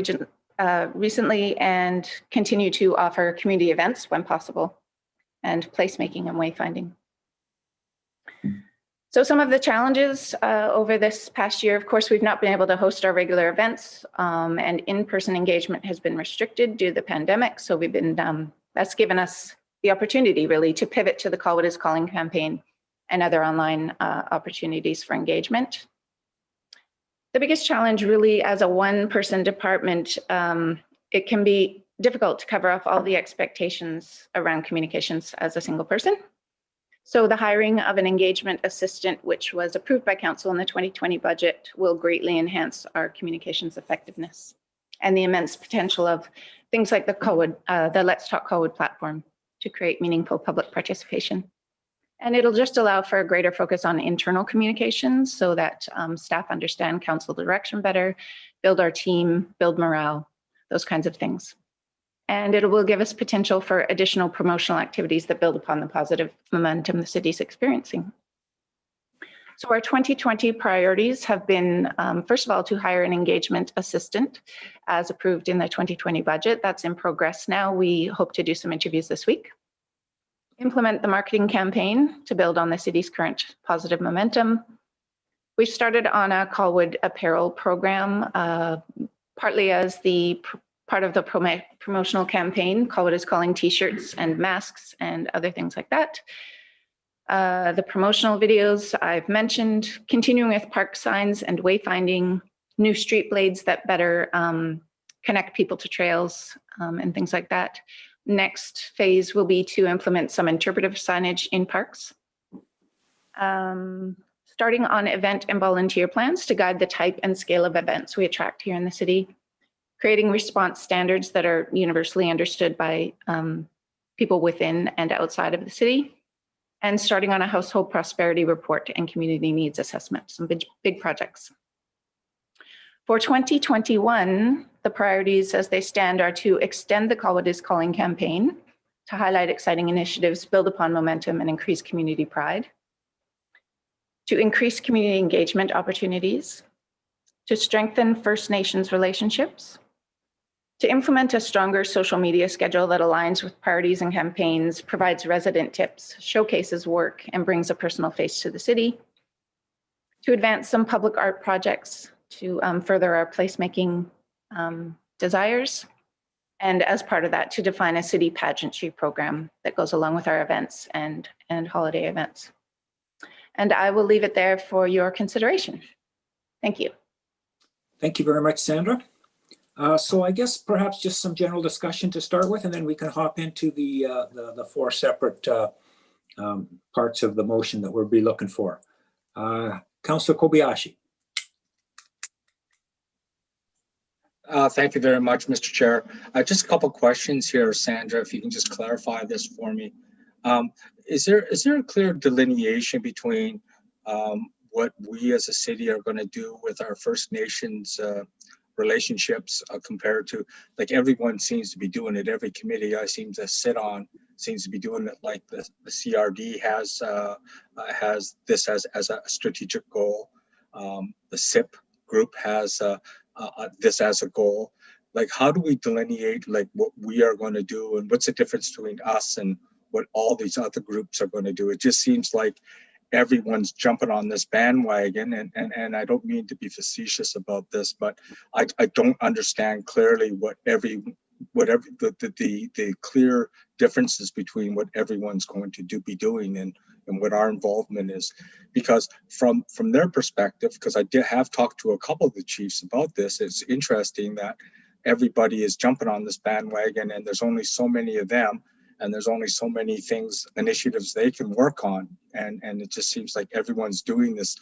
recently and continue to offer community events when possible and placemaking and wayfinding. So some of the challenges over this past year, of course, we've not been able to host our regular events and in-person engagement has been restricted due to the pandemic. So we've been, that's given us the opportunity really to pivot to the Colwood is Calling campaign and other online opportunities for engagement. The biggest challenge really as a one-person department, it can be difficult to cover off all the expectations around communications as a single person. So the hiring of an engagement assistant, which was approved by council in the 2020 budget, will greatly enhance our communications effectiveness and the immense potential of things like the Let's Talk Colwood platform to create meaningful public participation. And it'll just allow for a greater focus on internal communications so that staff understand council direction better, build our team, build morale, those kinds of things. And it will give us potential for additional promotional activities that build upon the positive momentum the city's experiencing. So our 2020 priorities have been, first of all, to hire an engagement assistant as approved in the 2020 budget. That's in progress now. We hope to do some interviews this week. Implement the marketing campaign to build on the city's current positive momentum. We've started on a Colwood apparel program, partly as the part of the promotional campaign. Colwood is Calling t-shirts and masks and other things like that. The promotional videos I've mentioned, continuing with park signs and wayfinding, new street blades that better connect people to trails and things like that. Next phase will be to implement some interpretive signage in parks. Starting on event and volunteer plans to guide the type and scale of events we attract here in the city. Creating response standards that are universally understood by people within and outside of the city. And starting on a household prosperity report and community needs assessment, some big projects. For 2021, the priorities as they stand are to extend the Colwood is Calling campaign, to highlight exciting initiatives, build upon momentum, and increase community pride. To increase community engagement opportunities. To strengthen First Nations relationships. To implement a stronger social media schedule that aligns with priorities and campaigns, provides resident tips, showcases work, and brings a personal face to the city. To advance some public art projects to further our placemaking desires. And as part of that, to define a city pageantry program that goes along with our events and holiday events. And I will leave it there for your consideration. Thank you.
Thank you very much, Sandra. So I guess perhaps just some general discussion to start with, and then we can hop into the four separate parts of the motion that we'll be looking for. Councillor Kobayashi.
Thank you very much, Mr. Chair. Just a couple questions here, Sandra, if you can just clarify this for me. Is there a clear delineation between what we as a city are going to do with our First Nations relationships compared to, like, everyone seems to be doing it. Every committee I seem to sit on seems to be doing it. Like the CRD has this as a strategic goal. The SIP group has this as a goal. Like, how do we delineate like what we are going to do, and what's the difference between us and what all these other groups are going to do? It just seems like everyone's jumping on this bandwagon, and I don't mean to be facetious about this, but I don't understand clearly the clear differences between what everyone's going to be doing and what our involvement is. Because from their perspective, because I have talked to a couple of the chiefs about this, it's interesting that everybody is jumping on this bandwagon, and there's only so many of them, and there's only so many initiatives they can work on, and it just seems like everyone's doing this.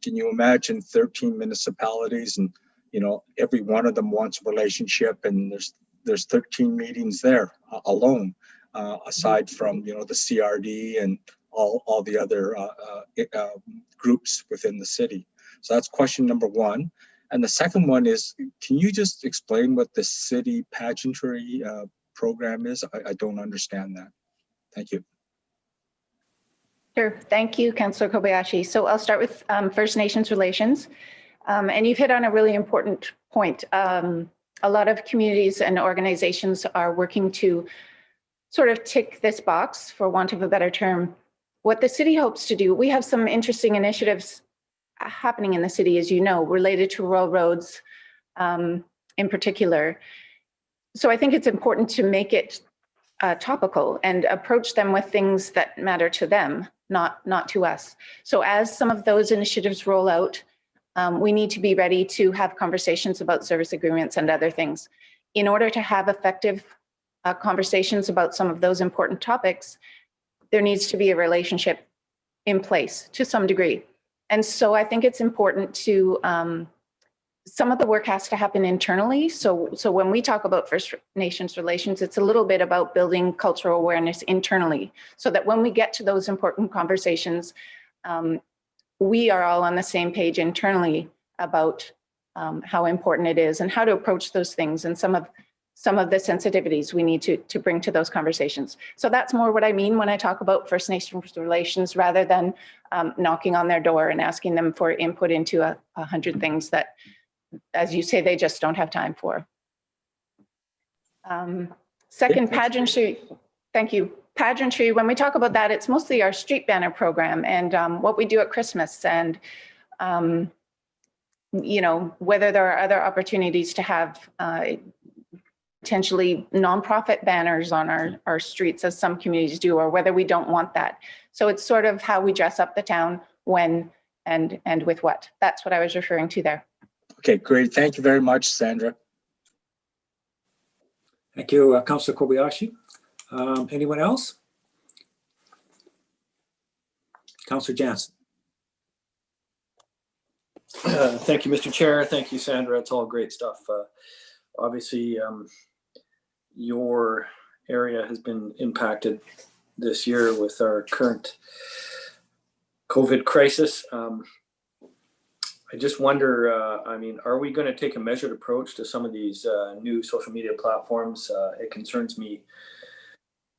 Can you imagine 13 municipalities, and every one of them wants a relationship, and there's 13 meetings there alone, aside from the CRD and all the other groups within the city. So that's question number one. And the second one is, can you just explain what the city pageantry program is? I don't understand that. Thank you.
Sure. Thank you, Councillor Kobayashi. So I'll start with First Nations relations. And you've hit on a really important point. A lot of communities and organizations are working to sort of tick this box, for want of a better term. What the city hopes to do, we have some interesting initiatives happening in the city, as you know, related to rural roads in particular. So I think it's important to make it topical and approach them with things that matter to them, not to us. So as some of those initiatives roll out, we need to be ready to have conversations about service agreements and other things. In order to have effective conversations about some of those important topics, there needs to be a relationship in place to some degree. And so I think it's important to, some of the work has to happen internally. So when we talk about First Nations relations, it's a little bit about building cultural awareness internally, so that when we get to those important conversations, we are all on the same page internally about how important it is and how to approach those things, and some of the sensitivities we need to bring to those conversations. So that's more what I mean when I talk about First Nations relations, rather than knocking on their door and asking them for input into 100 things that, as you say, they just don't have time for. Second, pageantry. Thank you. Pageantry, when we talk about that, it's mostly our street banner program and what we do at Christmas, and whether there are other opportunities to have potentially nonprofit banners on our streets, as some communities do, or whether we don't want that. So it's sort of how we dress up the town, when and with what. That's what I was referring to there.
Okay, great. Thank you very much, Sandra.
Thank you, Councillor Kobayashi. Anyone else? Councillor Jansen.
Thank you, Mr. Chair. Thank you, Sandra. It's all great stuff. Obviously, your area has been impacted this year with our current COVID crisis. I just wonder, are we going to take a measured approach to some of these new social media platforms? It concerns me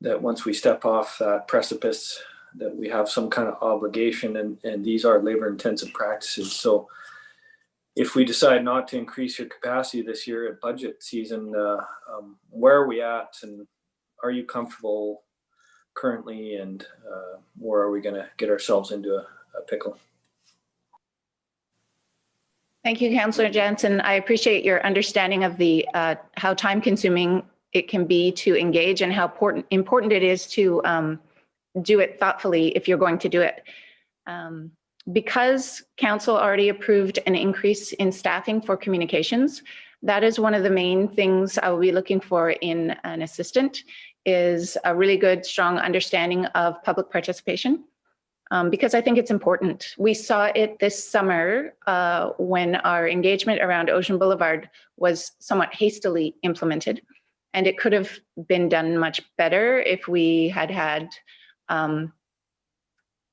that once we step off that precipice, that we have some kind of obligation, and these are labor-intensive practices. So if we decide not to increase your capacity this year at budget season, where are we at, and are you comfortable currently, and or are we going to get ourselves into a pickle?
Thank you, Councillor Jansen. I appreciate your understanding of the how time-consuming it can be to engage, and how important it is to do it thoughtfully if you're going to do it. Because council already approved an increase in staffing for communications, that is one of the main things I will be looking for in an assistant, is a really good, strong understanding of public participation. Because I think it's important. We saw it this summer when our engagement around Ocean Boulevard was somewhat hastily implemented, and it could have been done much better if we had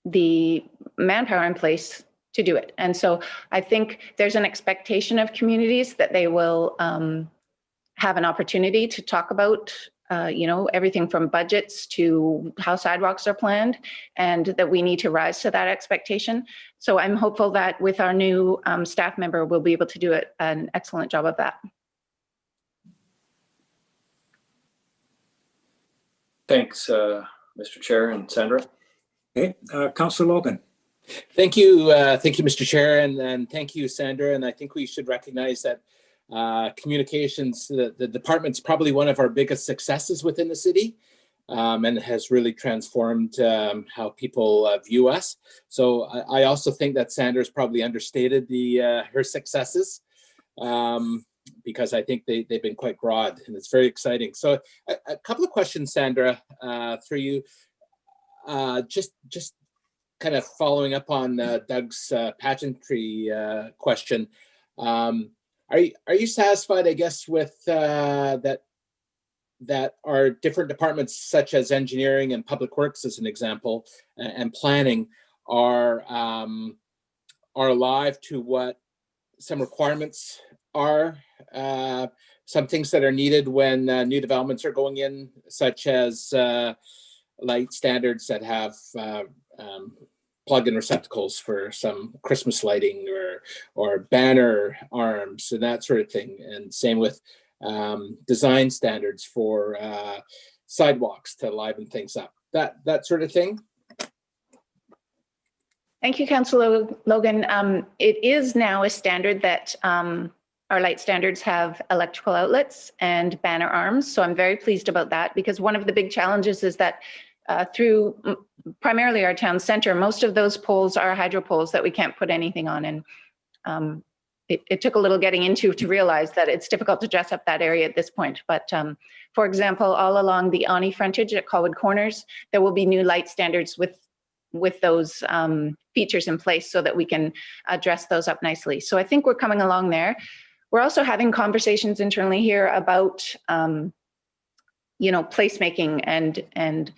the manpower in place to do it. And so I think there's an expectation of communities that they will have an opportunity to talk about everything from budgets to how sidewalks are planned, and that we need to rise to that expectation. So I'm hopeful that with our new staff member, we'll be able to do an excellent job of that.
Thanks, Mr. Chair and Sandra.
Okay, Councillor Logan.
Thank you, Mr. Chair, and thank you, Sandra. And I think we should recognize that communications, the department's probably one of our biggest successes within the city, and has really transformed how people view us. So I also think that Sandra's probably understated her successes, because I think they've been quite broad, and it's very exciting. So a couple of questions, Sandra, through you. Just kind of following up on Doug's pageantry question. Are you satisfied, I guess, with that our different departments, such as engineering and public works, as an example, and planning, are alive to what some requirements are, some things that are needed when new developments are going in, such as light standards that have plug-in receptacles for some Christmas lighting, or banner arms and that sort of thing. And same with design standards for sidewalks to liven things up, that sort of thing.
Thank you, Councillor Logan. It is now a standard that our light standards have electrical outlets and banner arms. So I'm very pleased about that, because one of the big challenges is that through primarily our town center, most of those poles are hydro poles that we can't put anything on. And it took a little getting into to realize that it's difficult to dress up that area at this point. But for example, all along the Ani frontage at Colwood Corners, there will be new light standards with those features in place so that we can dress those up nicely. So I think we're coming along there. We're also having conversations internally here about, placemaking and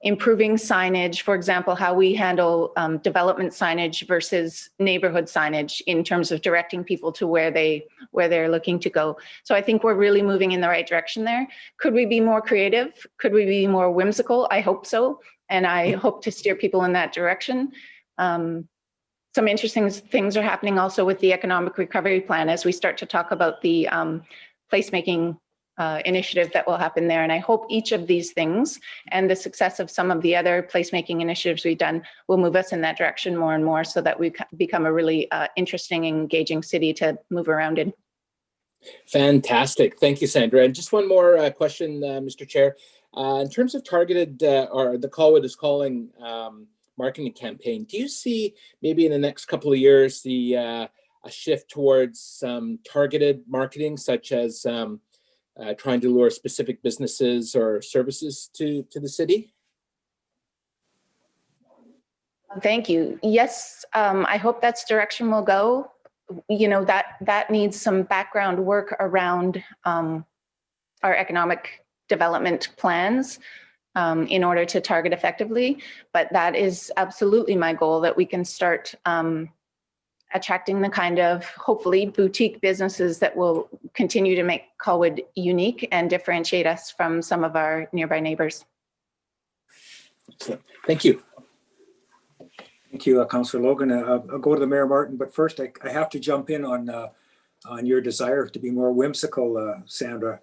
improving signage. For example, how we handle development signage versus neighborhood signage in terms of directing people to where they're looking to go. So I think we're really moving in the right direction there. Could we be more creative? Could we be more whimsical? I hope so. And I hope to steer people in that direction. Some interesting things are happening also with the economic recovery plan as we start to talk about the placemaking initiative that will happen there. And I hope each of these things and the success of some of the other placemaking initiatives we've done will move us in that direction more and more, so that we become a really interesting, engaging city to move around in.
Fantastic. Thank you, Sandra. And just one more question, Mr. Chair. In terms of targeted, or the Colwood is calling marketing campaign, do you see maybe in the next couple of years a shift towards some targeted marketing, such as trying to lure specific businesses or services to the city?
Thank you. Yes, I hope that's the direction we'll go. That needs some background work around our economic development plans in order to target effectively. But that is absolutely my goal, that we can start attracting the kind of, hopefully, boutique businesses that will continue to make Colwood unique and differentiate us from some of our nearby neighbors.
Excellent. Thank you.
Thank you, Councillor Logan. I'll go to the Mayor Martin, but first I have to jump in on your desire to be more whimsical, Sandra,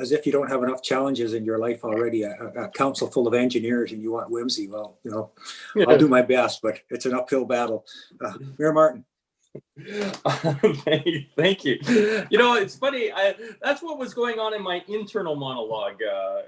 as if you don't have enough challenges in your life already. A council full of engineers and you want whimsy. Well, I'll do my best, but it's an uphill battle. Mayor Martin.
Thank you. It's funny. That's what was going on in my internal monologue,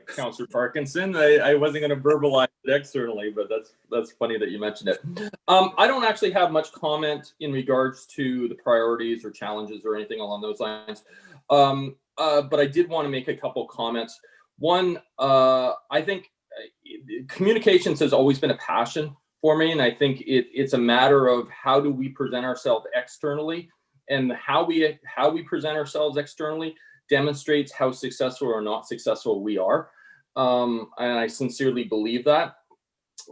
Councillor Parkinson. I wasn't going to verbalize it externally, but that's funny that you mentioned it. I don't actually have much comment in regards to the priorities or challenges or anything along those lines. But I did want to make a couple comments. One, I think communications has always been a passion for me, and I think it's a matter of how do we present ourselves externally, and how we present ourselves externally demonstrates how successful or not successful we are. And I sincerely believe that.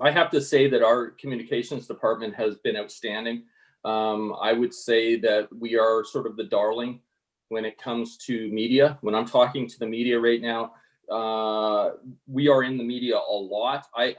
I have to say that our communications department has been outstanding. I would say that we are sort of the darling when it comes to media. When I'm talking to the media right now, we are in the media a lot. I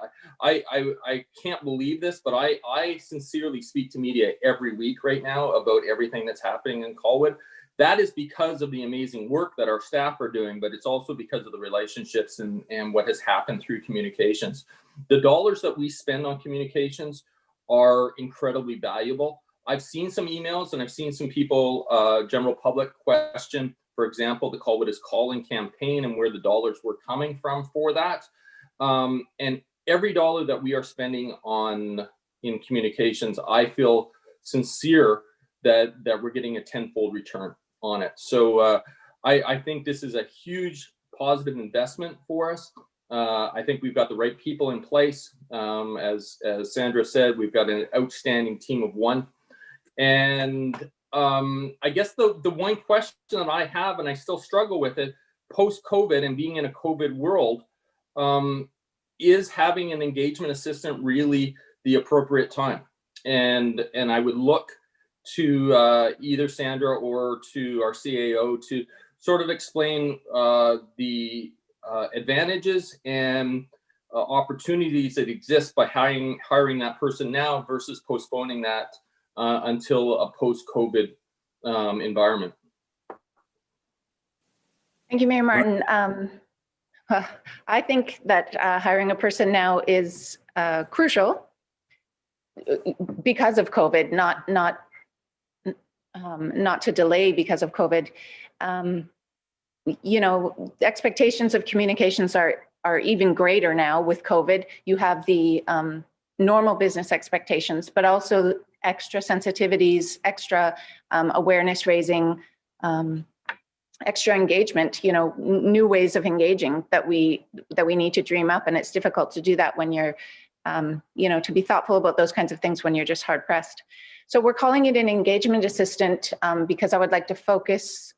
can't believe this, but I sincerely speak to media every week right now about everything that's happening in Colwood. That is because of the amazing work that our staff are doing, but it's also because of the relationships and what has happened through communications. The dollars that we spend on communications are incredibly valuable. I've seen some emails and I've seen some people, general public question, for example, the Colwood is Calling campaign and where the dollars were coming from for that. And every dollar that we are spending in communications, I feel sincere that we're getting a tenfold return on it. So I think this is a huge positive investment for us. I think we've got the right people in place. As Sandra said, we've got an outstanding team of one. And I guess the one question that I have, and I still struggle with it, post-COVID and being in a COVID world, is having an engagement assistant really the appropriate time? And I would look to either Sandra or to our CAO to sort of explain the advantages and opportunities that exist by hiring that person now versus postponing that until a post-COVID environment.
Thank you, Mayor Martin. I think that hiring a person now is crucial because of COVID, not to delay because of COVID. You know, the expectations of communications are even greater now with COVID. You have the normal business expectations, but also extra sensitivities, extra awareness raising, extra engagement, you know, new ways of engaging that we need to dream up. And it's difficult to do that when you're, you know, to be thoughtful about those kinds of things when you're just hard pressed. So we're calling it an engagement assistant because I would like to focus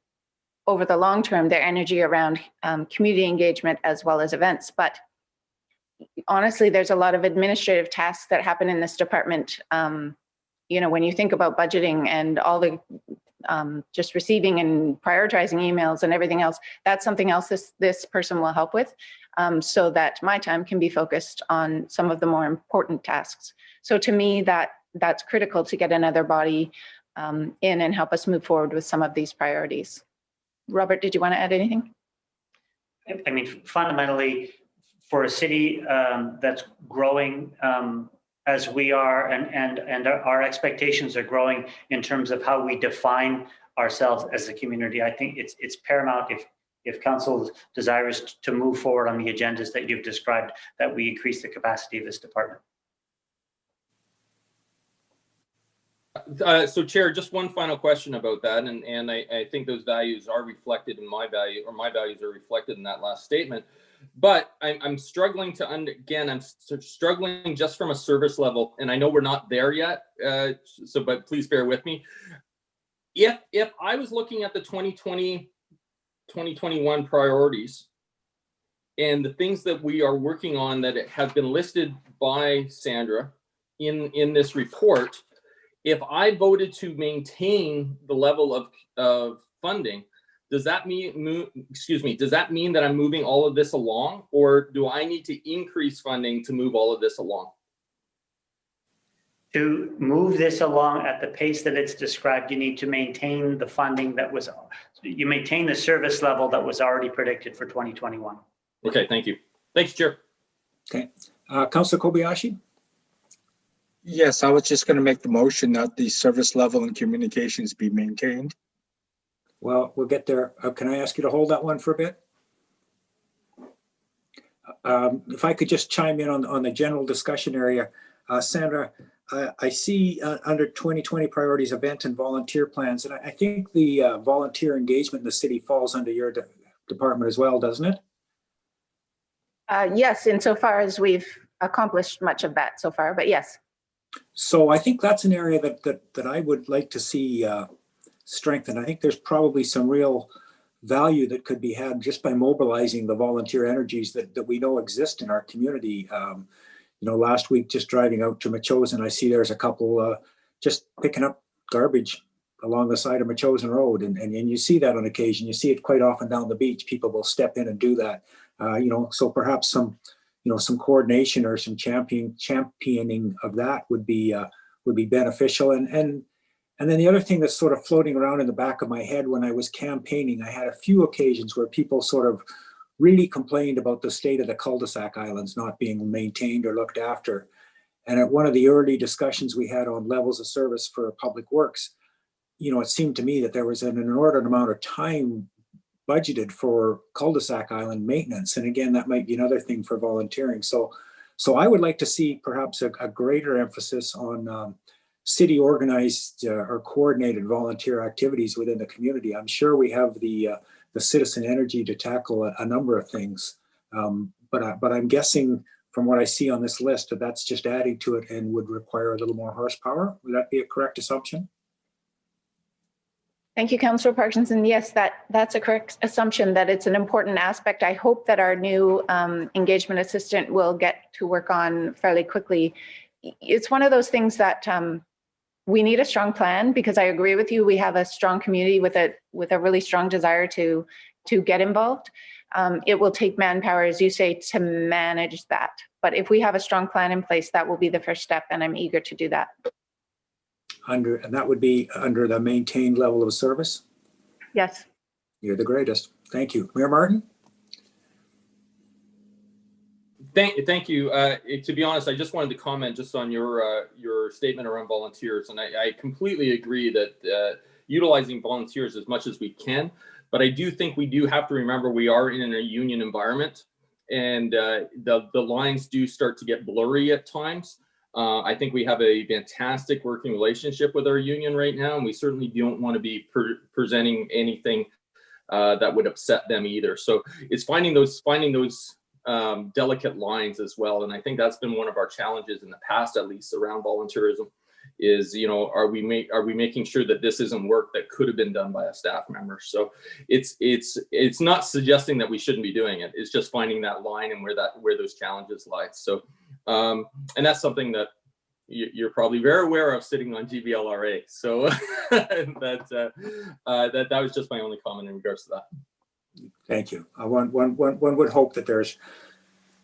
over the long term their energy around community engagement as well as events. But honestly, there's a lot of administrative tasks that happen in this department. You know, when you think about budgeting and all the just receiving and prioritizing emails and everything else, that's something else this person will help with, so that my time can be focused on some of the more important tasks. So to me, that's critical to get another body in and help us move forward with some of these priorities. Robert, did you want to add anything?
I mean, fundamentally, for a city that's growing as we are, and our expectations are growing in terms of how we define ourselves as a community, I think it's paramount if council desires to move forward on the agendas that you've described, that we increase the capacity of this department.
So Chair, just one final question about that. And I think those values are reflected in my value, or my values are reflected in that last statement. But I'm struggling to, again, I'm struggling just from a service level, and I know we're not there yet, but please bear with me. If I was looking at the 2020, 2021 priorities and the things that we are working on that have been listed by Sandra in this report, if I voted to maintain the level of funding, does that mean, does that mean that I'm moving all of this along, or do I need to increase funding to move all of this along?
To move this along at the pace that it's described, you need to maintain the funding you maintain the service level that was already predicted for 2021.
Okay, thank you. Thanks, Chair.
Okay, Councilor Kobayashi?
Yes, I was just going to make the motion that the service level and communications be maintained.
Well, we'll get there. Can I ask you to hold that one for a bit? If I could just chime in on the general discussion area. Sandra, I see under 2020 priorities, event and volunteer plans, and I think the volunteer engagement in the city falls under your department as well, doesn't it?
Yes, insofar as we've accomplished much of that so far, but yes.
So I think that's an area that I would like to see strengthened. I think there's probably some real value that could be had just by mobilizing the volunteer energies that we know exist in our community. You know, last week, just driving out to Machosen, I see there's a couple just picking up garbage along the side of Machosen Road. And you see that on occasion. You see it quite often down the beach. People will step in and do that. So perhaps some coordination or some championing of that would be beneficial. And then the other thing that's sort of floating around in the back of my head when I was campaigning, I had a few occasions where people sort of really complained about the state of the cul-de-sac islands not being maintained or looked after. And at one of the early discussions we had on levels of service for public works, it seemed to me that there was an inordinate amount of time budgeted for cul-de-sac island maintenance. And again, that might be another thing for volunteering. So I would like to see perhaps a greater emphasis on city organized or coordinated volunteer activities within the community. I'm sure we have the citizen energy to tackle a number of things, but I'm guessing from what I see on this list that that's just adding to it and would require a little more horsepower. Would that be a correct assumption?
Thank you, Councillor Parkinson. Yes, that's a correct assumption that it's an important aspect. I hope that our new engagement assistant will get to work on fairly quickly. It's one of those things that we need a strong plan, because I agree with you. We have a strong community with a really strong desire to get involved. It will take manpower, as you say, to manage that. But if we have a strong plan in place, that will be the first step, and I'm eager to do that.
And that would be under the maintained level of service?
Yes.
You're the greatest. Thank you. Mayor Martin?
Thank you. To be honest, I just wanted to comment just on your statement around volunteers, and I completely agree that utilizing volunteers as much as we can, but I do think we do have to remember we are in a union environment, and the lines do start to get blurry at times. I think we have a fantastic working relationship with our union right now, and we certainly don't want to be presenting anything that would upset them either. So it's finding those delicate lines as well, and I think that's been one of our challenges in the past, at least around volunteerism, is are we making sure that this isn't work that could have been done by a staff member? So it's not suggesting that we shouldn't be doing it. It's just finding that line and where those challenges lie. So and that's something that you're probably very aware of sitting on GBLRA. So that was just my only comment in regards to that.
Thank you. One would hope that there's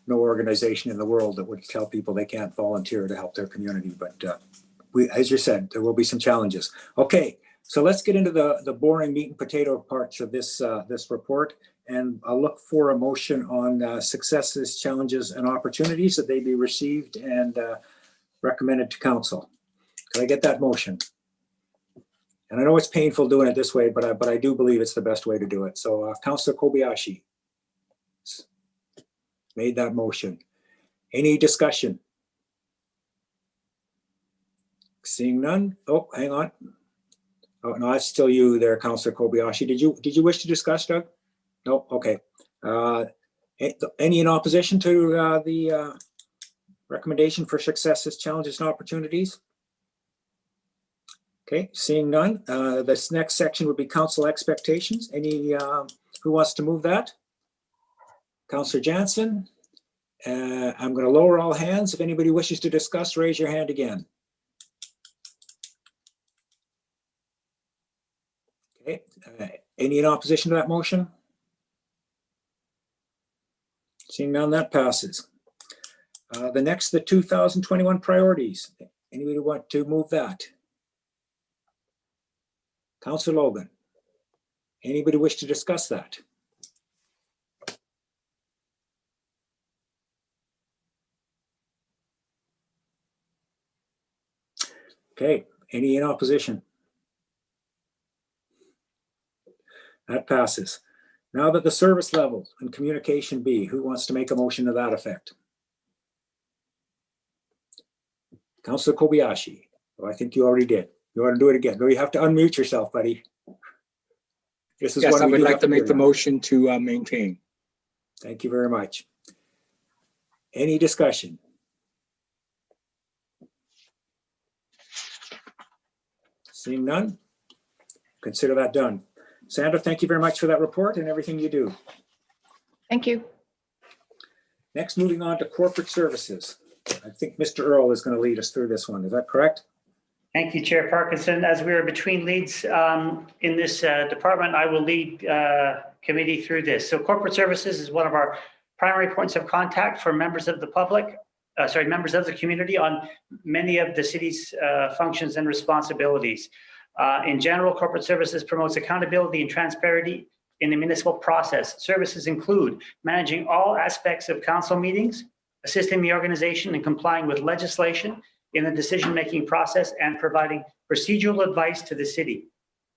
no organization in the world that would tell people they can't volunteer to help their community, but as you said, there will be some challenges. Okay, so let's get into the boring meat and potato parts of this report, and I'll look for a motion on successes, challenges, and opportunities that they be received and recommended to council. Can I get that motion? And I know it's painful doing it this way, but I do believe it's the best way to do it. So Councillor Kobayashi made that motion. Any discussion? Seeing none. Oh, hang on. Oh no, that's still you there, Councillor Kobayashi. Did you wish to discuss, Doug? No. Okay. Any in opposition to the recommendation for successes, challenges, and opportunities? Okay, seeing none. This next section would be council expectations. Any who wants to move that? Councillor Jansen. I'm going to lower all hands. If anybody wishes to discuss, raise your hand again. Okay. Any in opposition to that motion? Seeing none, that passes. The next, the 2021 priorities. Anybody want to move that? Councillor Logan. Anybody wish to discuss that? Okay, any in opposition? That passes. Now that the service level and communication B, who wants to make a motion to that effect? Councillor Kobayashi. Oh, I think you already did. You want to do it again? No, you have to unmute yourself, buddy. This is
yes,
what
I would like to make the motion to maintain.
Thank you very much. Any discussion? Seeing none, consider that done. Sandra, thank you very much for that report and everything you do.
Thank you.
Next, moving on to corporate services. I think Mr. Earl is going to lead us through this one. Is that correct?
Thank you, Chair Parkinson. As we are between leads in this department, I will lead committee through this. So corporate services is one of our primary points of contact for members of the public, members of the community on many of the city's functions and responsibilities. In general, corporate services promotes accountability and transparency in the municipal process. Services include managing all aspects of council meetings, assisting the organization in complying with legislation in the decision-making process, and providing procedural advice to the city,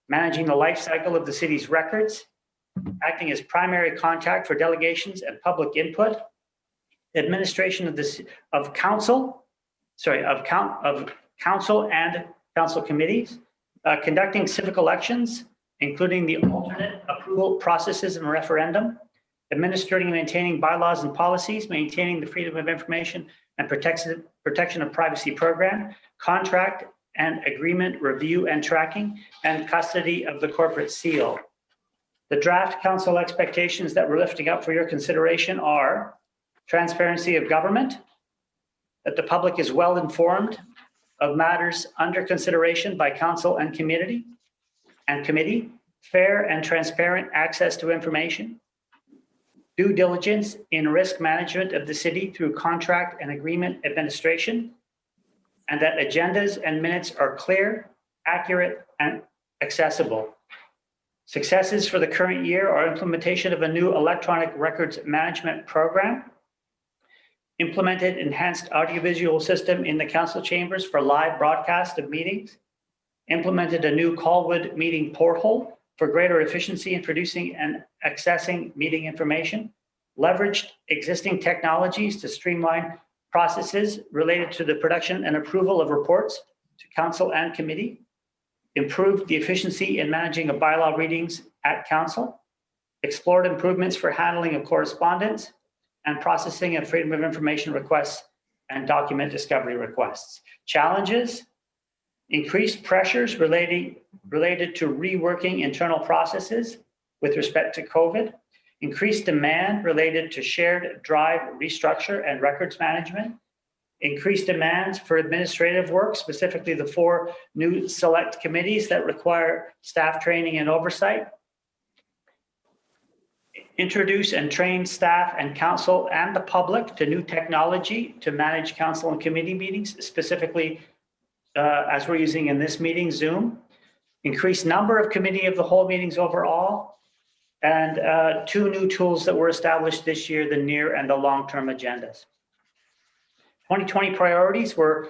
managing the life cycle of the city's records, acting as primary contact for delegations and public input, administration of council and council committees, conducting civic elections, including the alternate approval processes and referendum, administering and maintaining bylaws and policies, maintaining the freedom of information and protection of privacy program, contract and agreement review and tracking, and custody of the corporate seal. The draft council expectations that we're lifting up for your consideration are transparency of government, that the public is well informed of matters under consideration by council and committee, fair and transparent access to information, due diligence in risk management of the city through contract and agreement administration, and that agendas and minutes are clear, accurate, and accessible. Successes for the current year are implementation of a new electronic records management program, implemented enhanced audiovisual system in the council chambers for live broadcast of meetings, implemented a new Callwood meeting portal for greater efficiency in producing and accessing meeting information, leveraged existing technologies to streamline processes related to the production and approval of reports to council and committee, improved the efficiency in managing of bylaw readings at council, explored improvements for handling of correspondence and processing of freedom of information requests and document discovery requests. Challenges: increased pressures related to reworking internal processes with respect to COVID, increased demand related to shared drive restructure and records management, increased demands for administrative work, specifically the 4 new select committees that require staff training and oversight, introduce and train staff and council and the public to new technology to manage council and committee meetings, specifically as we're using in this meeting, Zoom, increased number of committee of the whole meetings overall, and 2 new tools that were established this year, the near and the long-term agendas. 2020 priorities were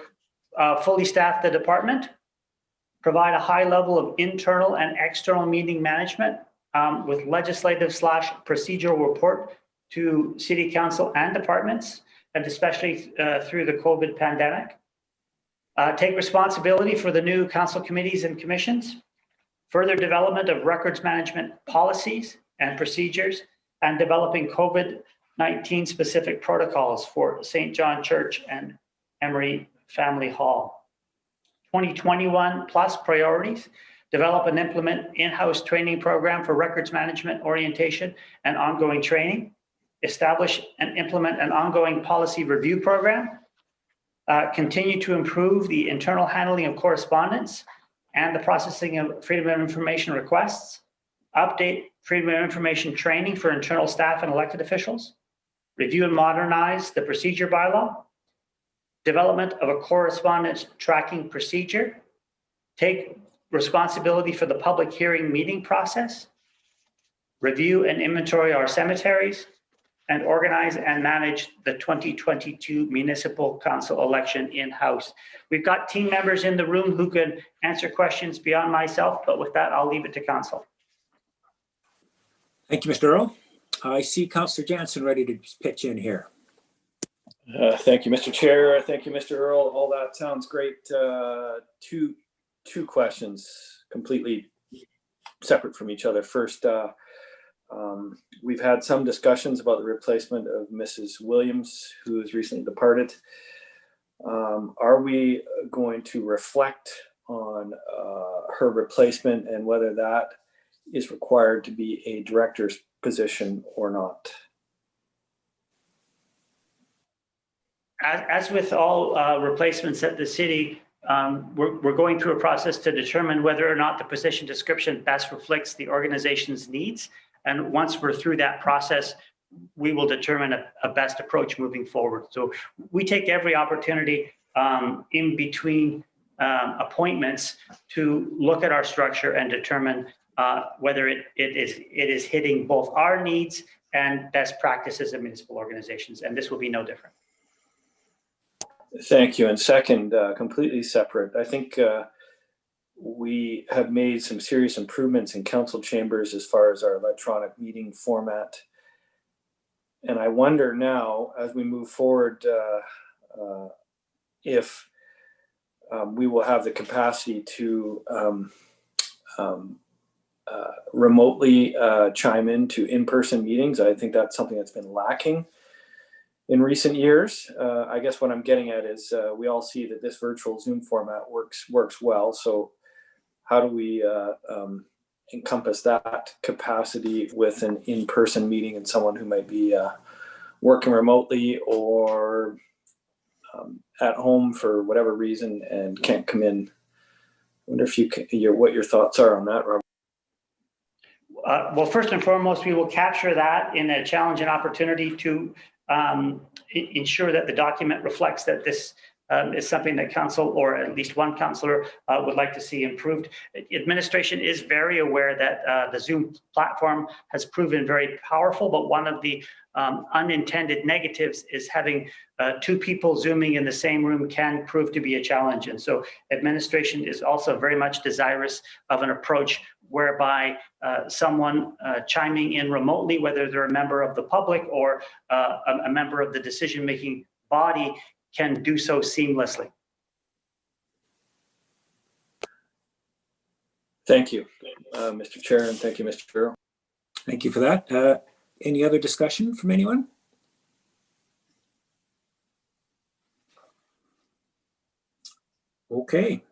fully staff the department, provide a high level of internal and external meeting management with legislative/procedural report to city council and departments, and especially through the COVID pandemic. Take responsibility for the new council committees and commissions, further development of records management policies and procedures, and developing COVID-19 specific protocols for St. John Church and Emery Family Hall. 2021 plus priorities: develop and implement in-house training program for records management orientation and ongoing training, establish and implement an ongoing policy review program, continue to improve the internal handling of correspondence and the processing of freedom of information requests, update freedom of information training for internal staff and elected officials, review and modernize the procedure bylaw, development of a correspondence tracking procedure, take responsibility for the public hearing meeting process, review and inventory our cemeteries, and organize and manage the 2022 municipal council election in-house. We've got team members in the room who can answer questions beyond myself, but with that, I'll leave it to council.
Thank you, Mr. Earl. I see Councillor Jansen ready to pitch in here.
Thank you, Mr. Chair. Thank you, Mr. Earl. All that sounds great. Two questions completely separate from each other. First, we've had some discussions about the replacement of Mrs. Williams, who has recently departed. Are we going to reflect on her replacement and whether that is required to be a director's position or not?
As with all replacements at the city, we're going through a process to determine whether or not the position description best reflects the organization's needs. And once we're through that process, we will determine a best approach moving forward. So we take every opportunity in between appointments to look at our structure and determine whether it is hitting both our needs and best practices of municipal organizations. And this will be no different.
Thank you. And second, completely separate, I think we have made some serious improvements in council chambers as far as our electronic meeting format. And I wonder now, as we move forward, if we will have the capacity to remotely chime into in-person meetings. I think that's something that's been lacking in recent years. I guess what I'm getting at is we all see that this virtual Zoom format works well. So how do we encompass that capacity with an in-person meeting and someone who might be working remotely or at home for whatever reason and can't come in? I wonder if what your thoughts are on that, Robert.
Well, first and foremost, we will capture that in a challenge and opportunity to ensure that the document reflects that this is something that council, or at least one councillor, would like to see improved. Administration is very aware that the Zoom platform has proven very powerful, but one of the unintended negatives is having two people Zooming in the same room can prove to be a challenge. And so administration is also very much desirous of an approach whereby someone chiming in remotely, whether they're a member of the public or a member of the decision-making body, can do so seamlessly.
Thank you, Mr. Chair, and thank you, Mr. Farrell.
Thank you for that. Any other discussion from anyone? Okay.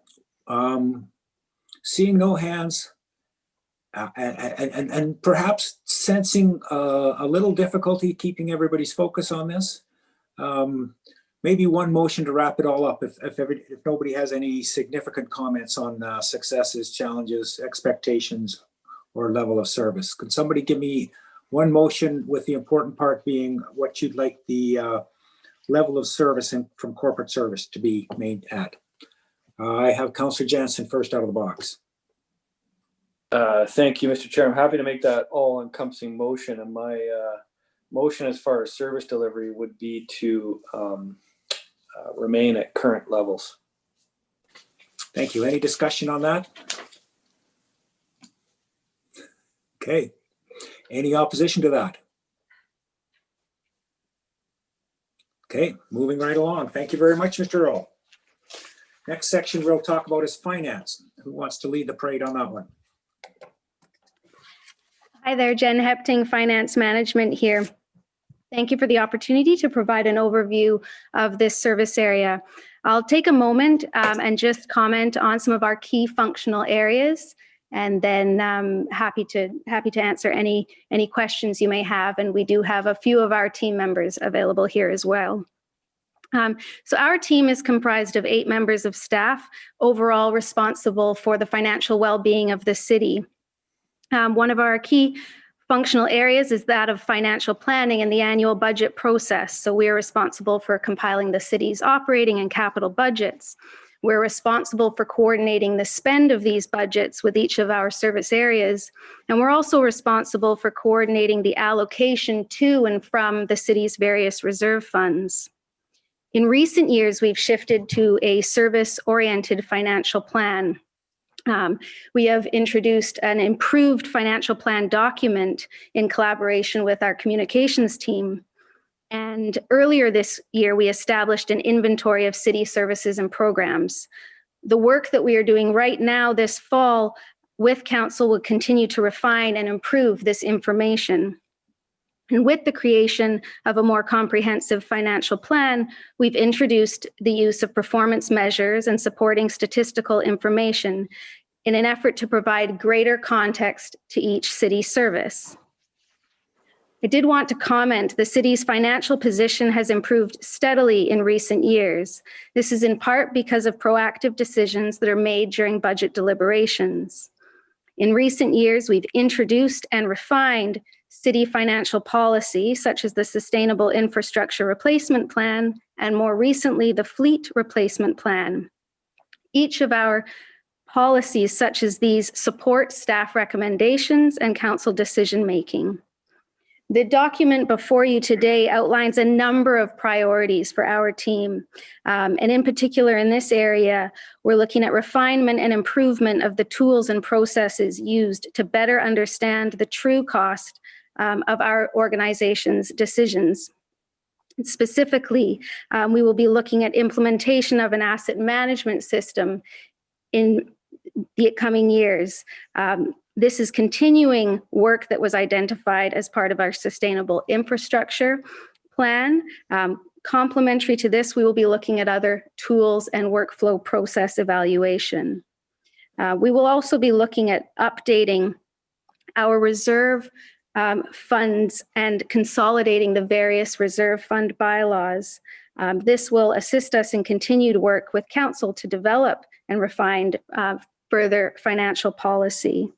Seeing no hands and perhaps sensing a little difficulty keeping everybody's focus on this, maybe one motion to wrap it all up if nobody has any significant comments on successes, challenges, expectations, or level of service. Could somebody give me one motion with the important part being what you'd like the level of service from corporate service to be made at? I have Councillor Jansen first out of the box.
Thank you, Mr. Chair. I'm happy to make that all-encompassing motion, and my motion as far as service delivery would be to remain at current levels.
Thank you. Any discussion on that? Okay. Any opposition to that? Okay, moving right along. Thank you very much, Mr. Earl. Next section we'll talk about is finance. Who wants to lead the parade on that one?
Hi there, Jen Hepting, Finance Management here. Thank you for the opportunity to provide an overview of this service area. I'll take a moment and just comment on some of our key functional areas, and then happy to answer any questions you may have. And we do have a few of our team members available here as well. So our team is comprised of 8 members of staff, overall responsible for the financial well-being of the city. One of our key functional areas is that of financial planning and the annual budget process. So we are responsible for compiling the city's operating and capital budgets. We're responsible for coordinating the spend of these budgets with each of our service areas. And we're also responsible for coordinating the allocation to and from the city's various reserve funds. In recent years, we've shifted to a service-oriented financial plan. We have introduced an improved financial plan document in collaboration with our communications team. And earlier this year, we established an inventory of city services and programs. The work that we are doing right now this fall with council will continue to refine and improve this information. And with the creation of a more comprehensive financial plan, we've introduced the use of performance measures and supporting statistical information in an effort to provide greater context to each city service. I did want to comment the city's financial position has improved steadily in recent years. This is in part because of proactive decisions that are made during budget deliberations. In recent years, we've introduced and refined city financial policy, such as the Sustainable Infrastructure Replacement Plan, and more recently, the Fleet Replacement Plan. Each of our policies such as these support staff recommendations and council decision-making. The document before you today outlines a number of priorities for our team. And in particular, in this area, we're looking at refinement and improvement of the tools and processes used to better understand the true cost of our organization's decisions. Specifically, we will be looking at implementation of an asset management system in the coming years. This is continuing work that was identified as part of our sustainable infrastructure plan. Complementary to this, we will be looking at other tools and workflow process evaluation. We will also be looking at updating our reserve funds and consolidating the various reserve fund bylaws. This will assist us in continued work with council to develop and refine further financial policy.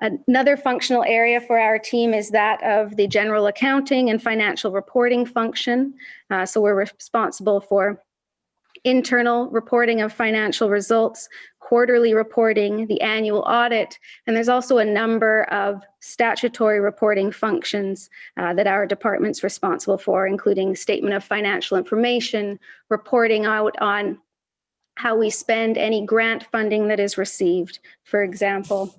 Another functional area for our team is that of the general accounting and financial reporting function. So we're responsible for internal reporting of financial results, quarterly reporting, the annual audit, and there's also a number of statutory reporting functions that our department's responsible for, including statement of financial information, reporting out on how we spend any grant funding that is received, for example.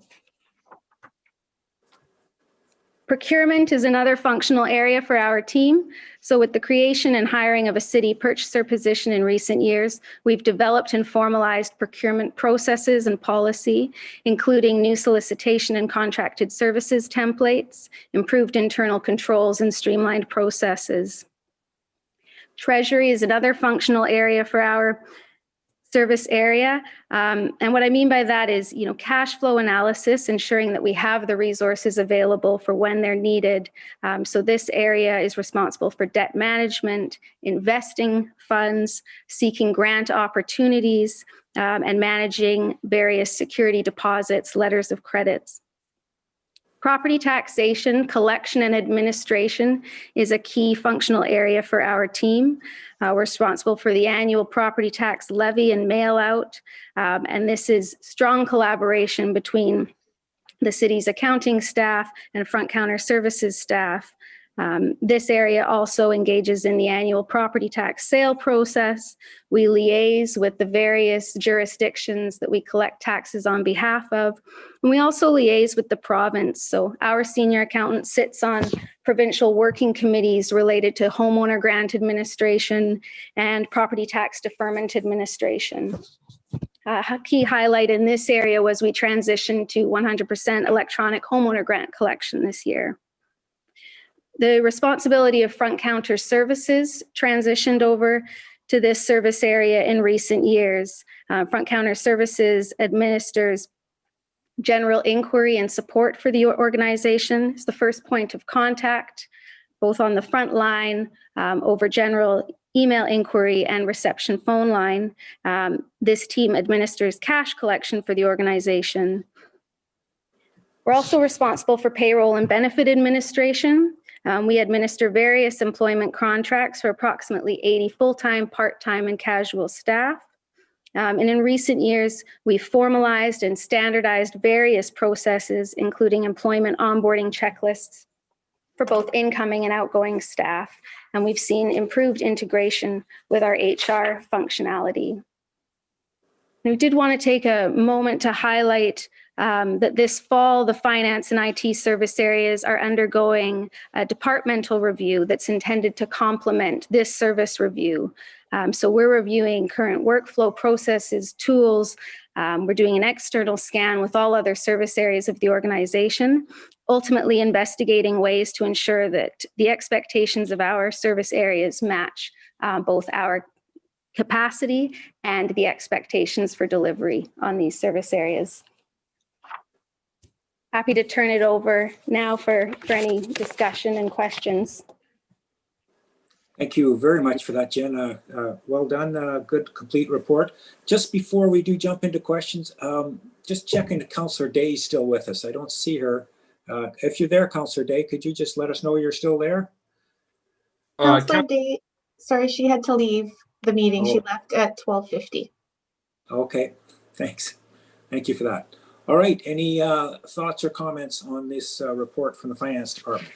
Procurement is another functional area for our team. So with the creation and hiring of a city purchaser position in recent years, we've developed and formalized procurement processes and policy, including new solicitation and contracted services templates, improved internal controls, and streamlined processes. Treasury is another functional area for our service area. And what I mean by that is, cash flow analysis, ensuring that we have the resources available for when they're needed. So this area is responsible for debt management, investing funds, seeking grant opportunities, and managing various security deposits, letters of credits. Property taxation, collection, and administration is a key functional area for our team. We're responsible for the annual property tax levy and mail out, and this is strong collaboration between the city's accounting staff and front counter services staff. This area also engages in the annual property tax sale process. We liaise with the various jurisdictions that we collect taxes on behalf of. And we also liaise with the province. So our senior accountant sits on provincial working committees related to homeowner grant administration and property tax deferment administration. A key highlight in this area was we transitioned to 100% electronic homeowner grant collection this year. The responsibility of front counter services transitioned over to this service area in recent years. Front counter services administers general inquiry and support for the organization. It's the first point of contact, both on the front line, over general email inquiry and reception phone line. This team administers cash collection for the organization. We're also responsible for payroll and benefit administration. We administer various employment contracts for approximately 80 full-time, part-time, and casual staff. And in recent years, we've formalized and standardized various processes, including employment onboarding checklists for both incoming and outgoing staff. And we've seen improved integration with our HR functionality. And we did want to take a moment to highlight that this fall, the finance and IT service areas are undergoing a departmental review that's intended to complement this service review. So we're reviewing current workflow processes, tools. We're doing an external scan with all other service areas of the organization, ultimately investigating ways to ensure that the expectations of our service areas match both our capacity and the expectations for delivery on these service areas. happy to turn it over now for any discussion and questions.
Thank you very much for that, Jen. Well done. Good, complete report. Just before we do jump into questions, just checking that Councillor Day is still with us. I don't see her. If you're there, Councillor Day, could you just let us know you're still there?
Councillor Day, sorry, she had to leave the meeting. She
Oh.
left at 12:50.
Okay, thanks. Thank you for that. All right, any thoughts or comments on this report from the Finance Department?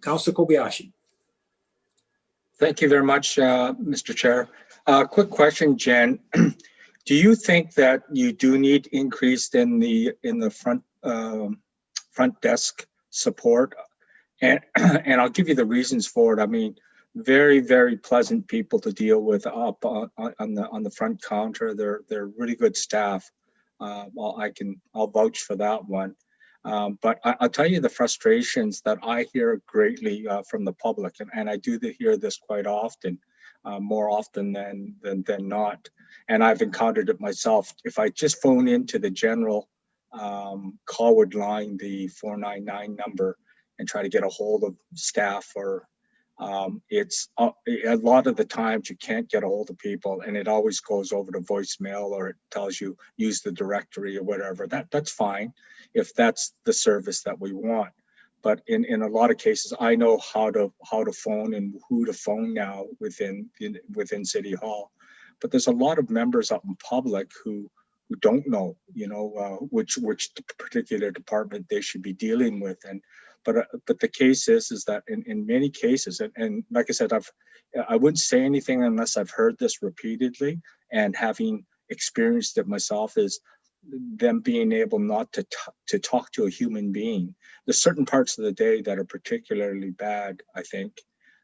Councillor Kobayashi.
Thank you very much, Mr. Chair. Quick question, Jen. Do you think that you do need increase in the front desk support? And I'll give you the reasons for it. I mean, very, very pleasant people to deal with up on the front counter. They're really good staff. I'll vouch for that one. But I'll tell you the frustrations that I hear greatly from the public, and I do hear this quite often, more often than not. And I've encountered it myself. If I just phone into the general Colwood line, the 499 number, and try to get a hold of staff, or it's a lot of the times you can't get a hold of people, and it always goes over to voicemail, or it tells you use the directory or whatever. That's fine if that's the service that we want. But in a lot of cases, I know how to phone and who to phone now within City Hall. But there's a lot of members out in public who don't know, which particular department they should be dealing with. But the case is that in many cases, and like I said, I wouldn't say anything unless I've heard this repeatedly, and having experienced it myself, is them being able not to talk to a human being. There's certain parts of the day that are particularly bad, I think.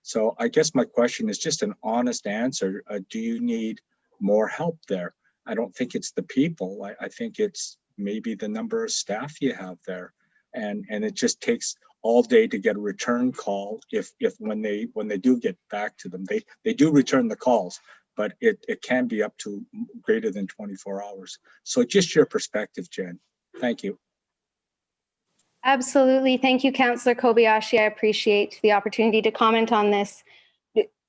So I guess my question is just an honest answer. Do you need more help there? I don't think it's the people. I think it's maybe the number of staff you have there. And it just takes all day to get a return call. If when they do get back to them, they do return the calls, but it can be up to greater than 24 hours. So just your perspective, Jen. Thank you.
Absolutely. Thank you, Councillor Kobayashi. I appreciate the opportunity to comment on this.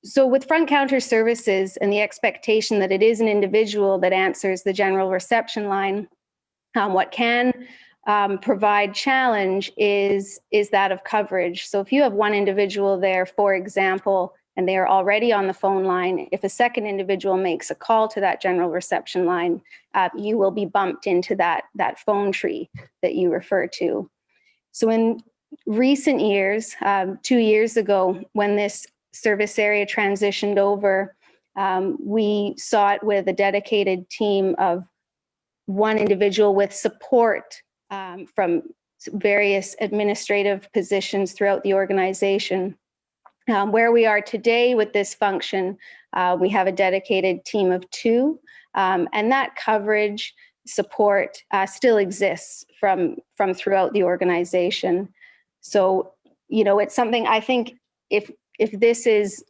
So with front counter services and the expectation that it is an individual that answers the general reception line, what can provide challenge is that of coverage. So if you have one individual there, for example, and they are already on the phone line, if a second individual makes a call to that general reception line, you will be bumped into that phone tree that you refer to. So in recent years, 2 years ago, when this service area transitioned over, we saw it with a dedicated team of one individual with support from various administrative positions throughout the organization. Where we are today with this function, we have a dedicated team of 2, and that coverage support still exists from throughout the organization. So, it's something I think if this is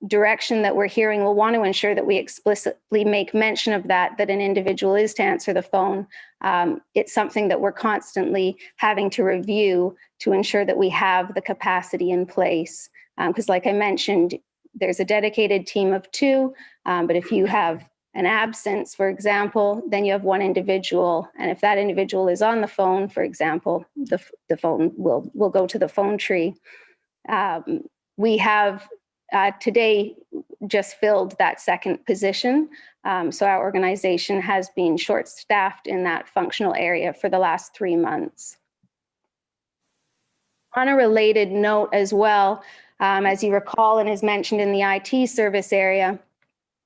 direction that we're hearing, we'll want to ensure that we explicitly make mention of that an individual is to answer the phone. It's something that we're constantly having to review to ensure that we have the capacity in place. Because like I mentioned, there's a dedicated team of 2, but if you have an absence, for example, then you have one individual. And if that individual is on the phone, for example, the phone will go to the phone tree. We have today just filled that second position. So our organization has been short-staffed in that functional area for the last 3 months. On a related note as well, as you recall and as mentioned in the IT service area,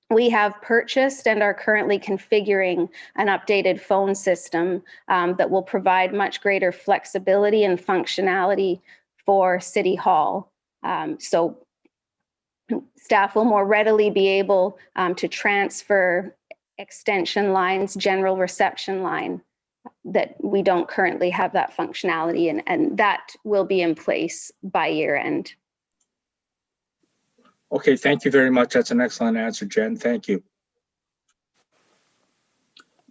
we have purchased and are currently configuring an updated phone system that will provide much greater flexibility and functionality for City Hall. So staff will more readily be able to transfer extension lines, general reception line, that we don't currently have that functionality, and that will be in place by year end.
Okay, thank you very much. That's an excellent answer, Jen. Thank you.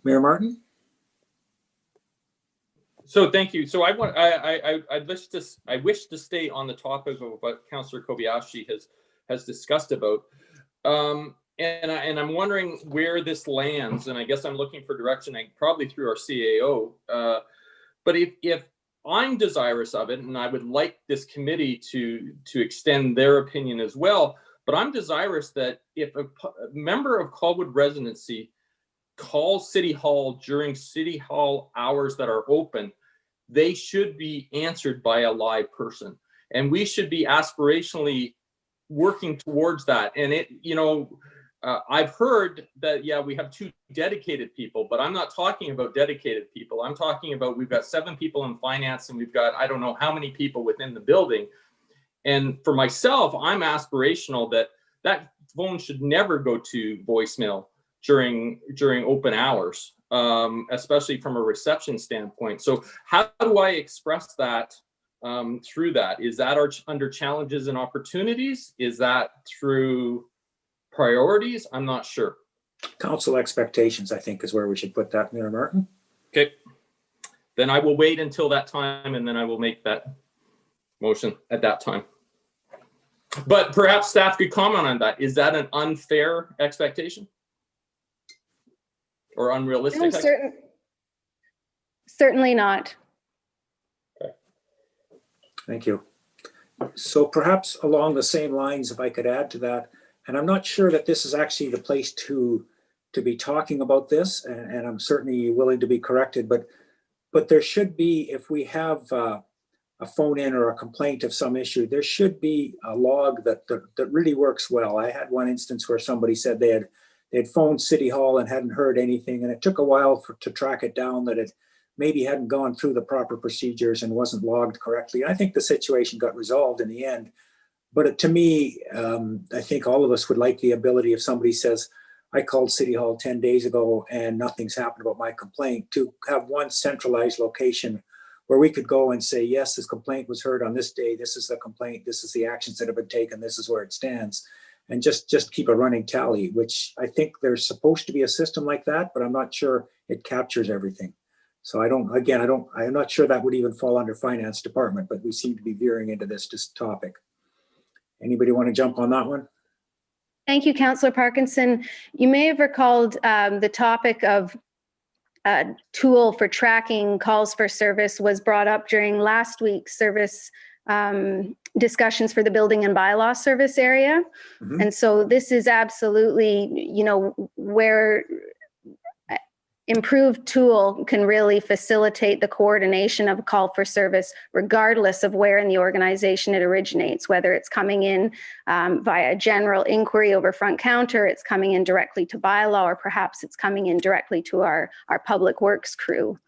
Mayor Martin?
So thank you. So I wish to stay on the topic of what Councillor Kobayashi has discussed about. And I'm wondering where this lands, and I guess I'm looking for direction, probably through our CAO. But if I'm desirous of it, and I would like this committee to extend their opinion as well, but I'm desirous that if a member of Colwood residency calls City Hall during City Hall hours that are open, they should be answered by a live person. And we should be aspirationally working towards that. And I've heard that, yeah, we have 2 dedicated people, but I'm not talking about dedicated people. I'm talking about, we've got 7 people in finance, and we've got, I don't know how many people within the building. And for myself, I'm aspirational that phone should never go to voicemail during open hours, especially from a reception standpoint. So how do I express that through that? Is that under challenges and opportunities? Is that through priorities? I'm not sure.
Council expectations, I think, is where we should put that, Mayor Martin.
Okay. Then I will wait until that time, and then I will make that motion at that time. But perhaps staff could comment on that. Is that an unfair expectation? Or unrealistic?
No, certainly not.
Okay.
Thank you. So perhaps along the same lines, if I could add to that, and I'm not sure that this is actually the place to be talking about this, and I'm certainly willing to be corrected, but there should be, if we have a phone in or a complaint of some issue, there should be a log that really works well. I had one instance where somebody said they had phoned City Hall and hadn't heard anything, and it took a while to track it down, that it maybe hadn't gone through the proper procedures and wasn't logged correctly. I think the situation got resolved in the end. But to me, I think all of us would like the ability, if somebody says, I called City Hall 10 days ago and nothing's happened about my complaint, to have one centralized location where we could go and say, yes, this complaint was heard on this day, this is the complaint, this is the actions that have been taken, this is where it stands, and just keep a running tally, which I think there's supposed to be a system like that, but I'm not sure it captures everything. So I'm not sure that would even fall under finance department, but we seem to be veering into this topic. Anybody want to jump on that one?
Thank you, Councillor Parkinson. You may have recalled the topic of a tool for tracking calls for service was brought up during last week's service discussions for the building and bylaw service area. Mm-hmm. And so this is absolutely, where improved tool can really facilitate the coordination of a call for service, regardless of where in the organization it originates, whether it's coming in via general inquiry over front counter, it's coming in directly to bylaw, or perhaps it's coming in directly to our public works crew.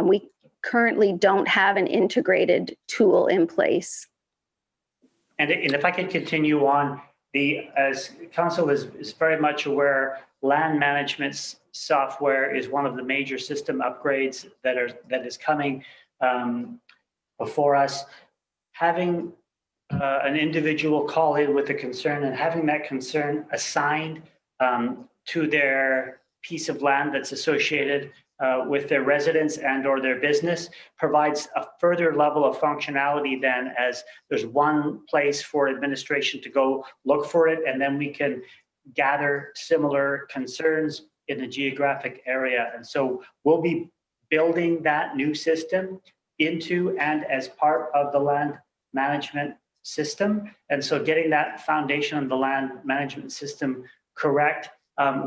We currently don't have an integrated tool in place.
And if I could continue on, as council is very much aware, land management software is one of the major system upgrades that is coming before us. Having an individual call in with a concern and having that concern assigned to their piece of land that's associated with their residence and or their business provides a further level of functionality than as there's one place for administration to go look for it, and then we can gather similar concerns in the geographic area. And so we'll be building that new system into and as part of the land management system. And so getting that foundation of the land management system correct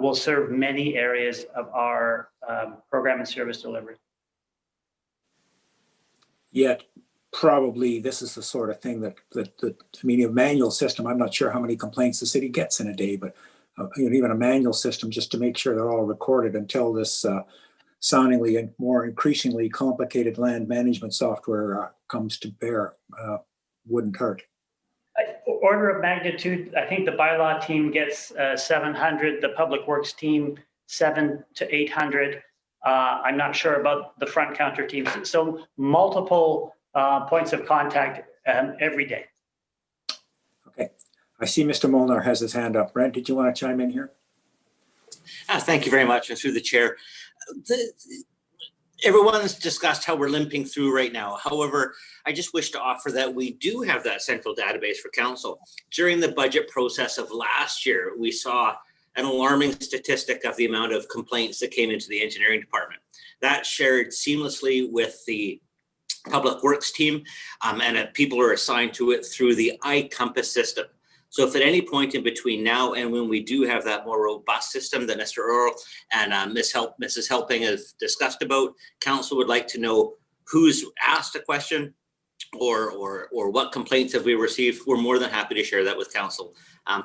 will serve many areas of our program and service delivery. Yet,
probably this is the sort of thing that a manual system, I'm not sure how many complaints the city gets in a day, but even a manual system just to make sure they're all recorded until this soundingly and more increasingly complicated land management software comes to bear wouldn't hurt.
Order of magnitude, I think the bylaw team gets 700, the public works team 700 to 800. I'm not sure about the front counter teams. So multiple points of contact every day.
Okay, I see Mr. Molnar has his hand up. Brent, did you want to chime in here?
Thank you very much, and through the chair. everyone's discussed how we're limping through right now. However, I just wish to offer that we do have that central database for council. During the budget process of last year, we saw an alarming statistic of the amount of complaints that came into the engineering department. That shared seamlessly with the public works team, and people are assigned to it through the iCompass system. So if at any point in between now and when we do have that more robust system that Mr. Earl and Mrs. Helping has discussed about, council would like to know who's asked a question or what complaints have we received, we're more than happy to share that with council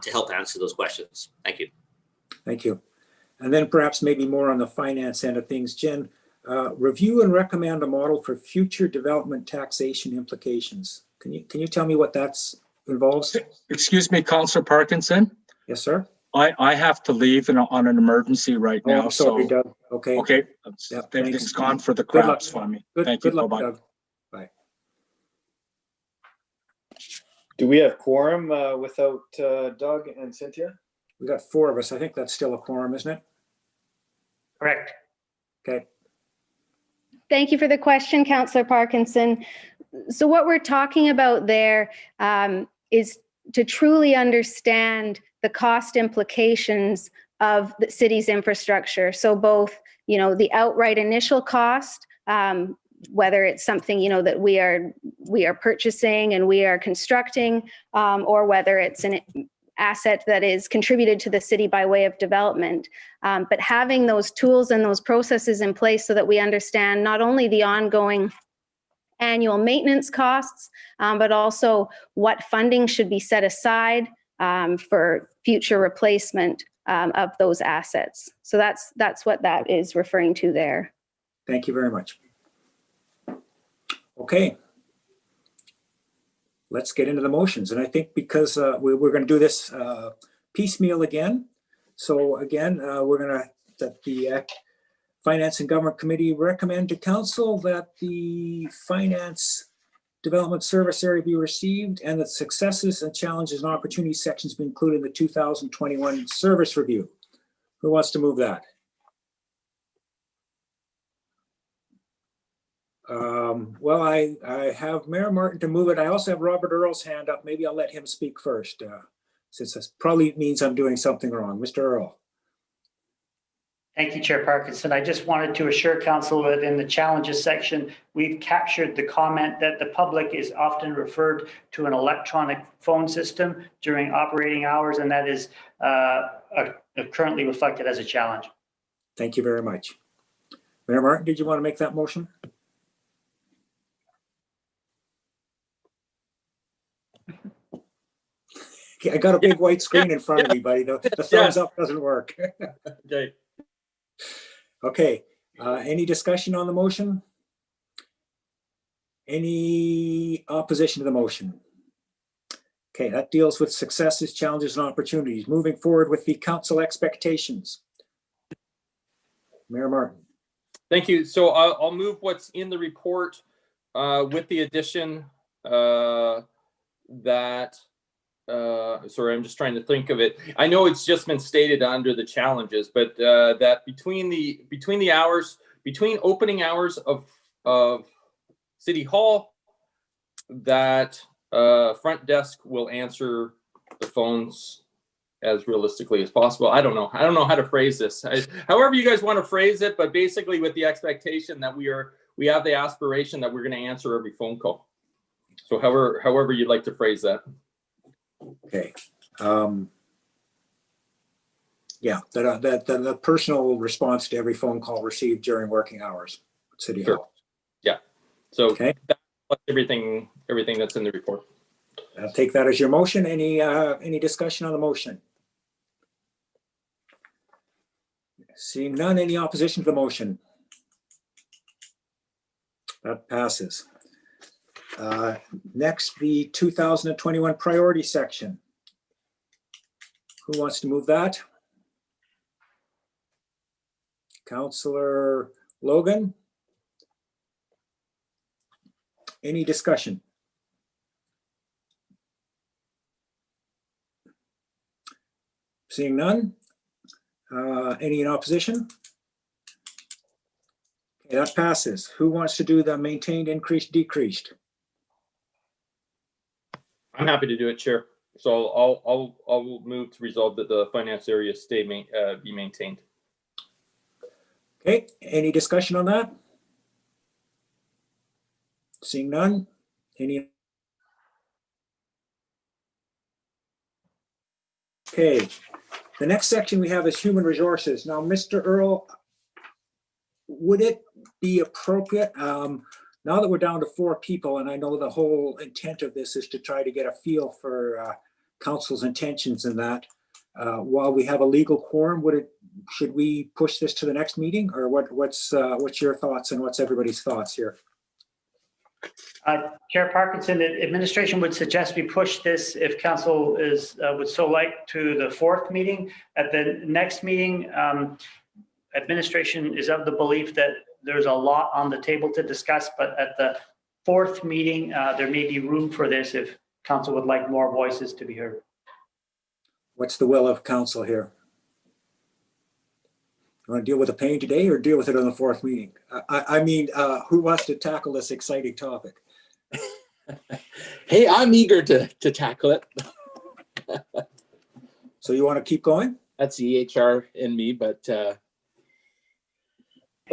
to help answer those questions. Thank you.
Thank you. And then perhaps maybe more on the finance end of things, Jen, review and recommend a model for future development taxation implications. Can you tell me what that's involves?
Excuse me, Councillor Parkinson.
Yes, sir.
I have to leave on an emergency right now.
I'm sorry,
so
Doug. Okay.
Okay.
Yep,
Everything's
thanks.
gone for the
Good luck.
craps for me.
Good,
Thank
good
you.
luck,
Bye-bye.
Doug. Bye.
Do we have quorum without Doug and Cynthia?
We got 4 of us. I think that's still a quorum, isn't it?
Correct.
Okay.
Thank you for the question, Councillor Parkinson. So what we're talking about there is to truly understand the cost implications of the city's infrastructure. So both, the outright initial cost, whether it's something, that we are purchasing and we are constructing, or whether it's an asset that is contributed to the city by way of development. But having those tools and those processes in place so that we understand not only the ongoing annual maintenance costs, but also what funding should be set aside for future replacement of those assets. So that's what that is referring to there.
Thank you very much. Okay. Let's get into the motions. And I think because we're going to do this piecemeal again. So again, we're going to, that the Finance and Government Committee recommend to council that the Finance Development Service Area be received and that successes and challenges and opportunities sections be included in the 2021 service review. Who wants to move that? Well, I have Mayor Martin to move it. I also have Robert Earl's hand up. Maybe I'll let him speak first, since this probably means I'm doing something wrong. Mr. Earl.
Thank you, Chair Parkinson. I just wanted to assure council that in the challenges section, we've captured the comment that the public is often referred to an electronic phone system during operating hours, and that is currently reflected as a challenge.
Thank you very much. Mayor Martin, did you want to make that motion? I got a big white screen in front of me, buddy. The thumbs up doesn't work.
Okay.
Okay. Any discussion on the motion? Any opposition to the motion? Okay, that deals with successes, challenges, and opportunities. Moving forward with the council expectations. Mayor Martin.
Thank you. So I'll move what's in the report with the addition that sorry, I'm just trying to think of it. I know it's just been stated under the challenges, but that between opening hours of City Hall, that front desk will answer the phones as realistically as possible. I don't know how to phrase this. However you guys want to phrase it, but basically with the expectation that we have the aspiration that we're going to answer every phone call. So however you'd like to phrase that.
Okay. Yeah, the personal response to every phone call received during working hours at City Hall.
Yeah. So
okay.
That's everything that's in the report.
I'll take that as your motion. Any discussion on the motion? Seeing none, any opposition to the motion? That passes. Next, the 2021 priority section. Who wants to move that? Councillor Logan. Any discussion? Seeing none. Any in opposition? Okay, that passes. Who wants to do the maintained, increased, decreased?
I'm happy to do it, Chair. So I'll move to resolve that the finance area be maintained.
Okay, any discussion on that? Seeing none? Any? Okay, the next section we have is human resources. Now, Mr. Earl, would it be appropriate, now that we're down to 4 people, and I know the whole intent of this is to try to get a feel for council's intentions in that, while we have a legal quorum, should we push this to the next meeting, or what's your thoughts and what's everybody's thoughts here?
Chair Parkinson, administration would suggest we push this, if council would so like, to the 4th meeting. At the next meeting, administration is of the belief that there's a lot on the table to discuss, but at the 4th meeting, there may be room for this if council would like more voices to be heard.
What's the will of council here? You want to deal with the pain today or deal with it on the 4th meeting? I mean, who wants to tackle this exciting topic?
Hey, I'm eager to tackle it.
So you want to keep going?
That's the EHR in me, but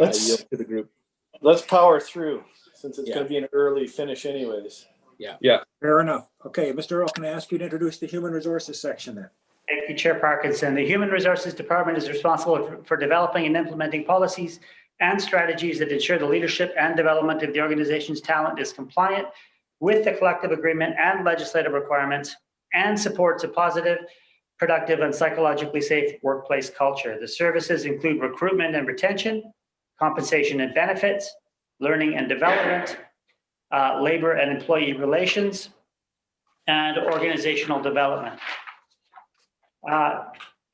I yield to the group.
Let's power through, since it's
Yeah.
going to be an early finish anyways.
Yeah.
Fair enough. Okay, Mr. Earl, can I ask you to introduce the human resources section then?
Thank you, Chair Parkinson. The Human Resources Department is responsible for developing and implementing policies and strategies that ensure the leadership and development of the organization's talent is compliant with the collective agreement and legislative requirements, and supports a positive, productive, and psychologically safe workplace culture. The services include recruitment and retention, compensation and benefits, learning and development, labor and employee relations, and organizational development.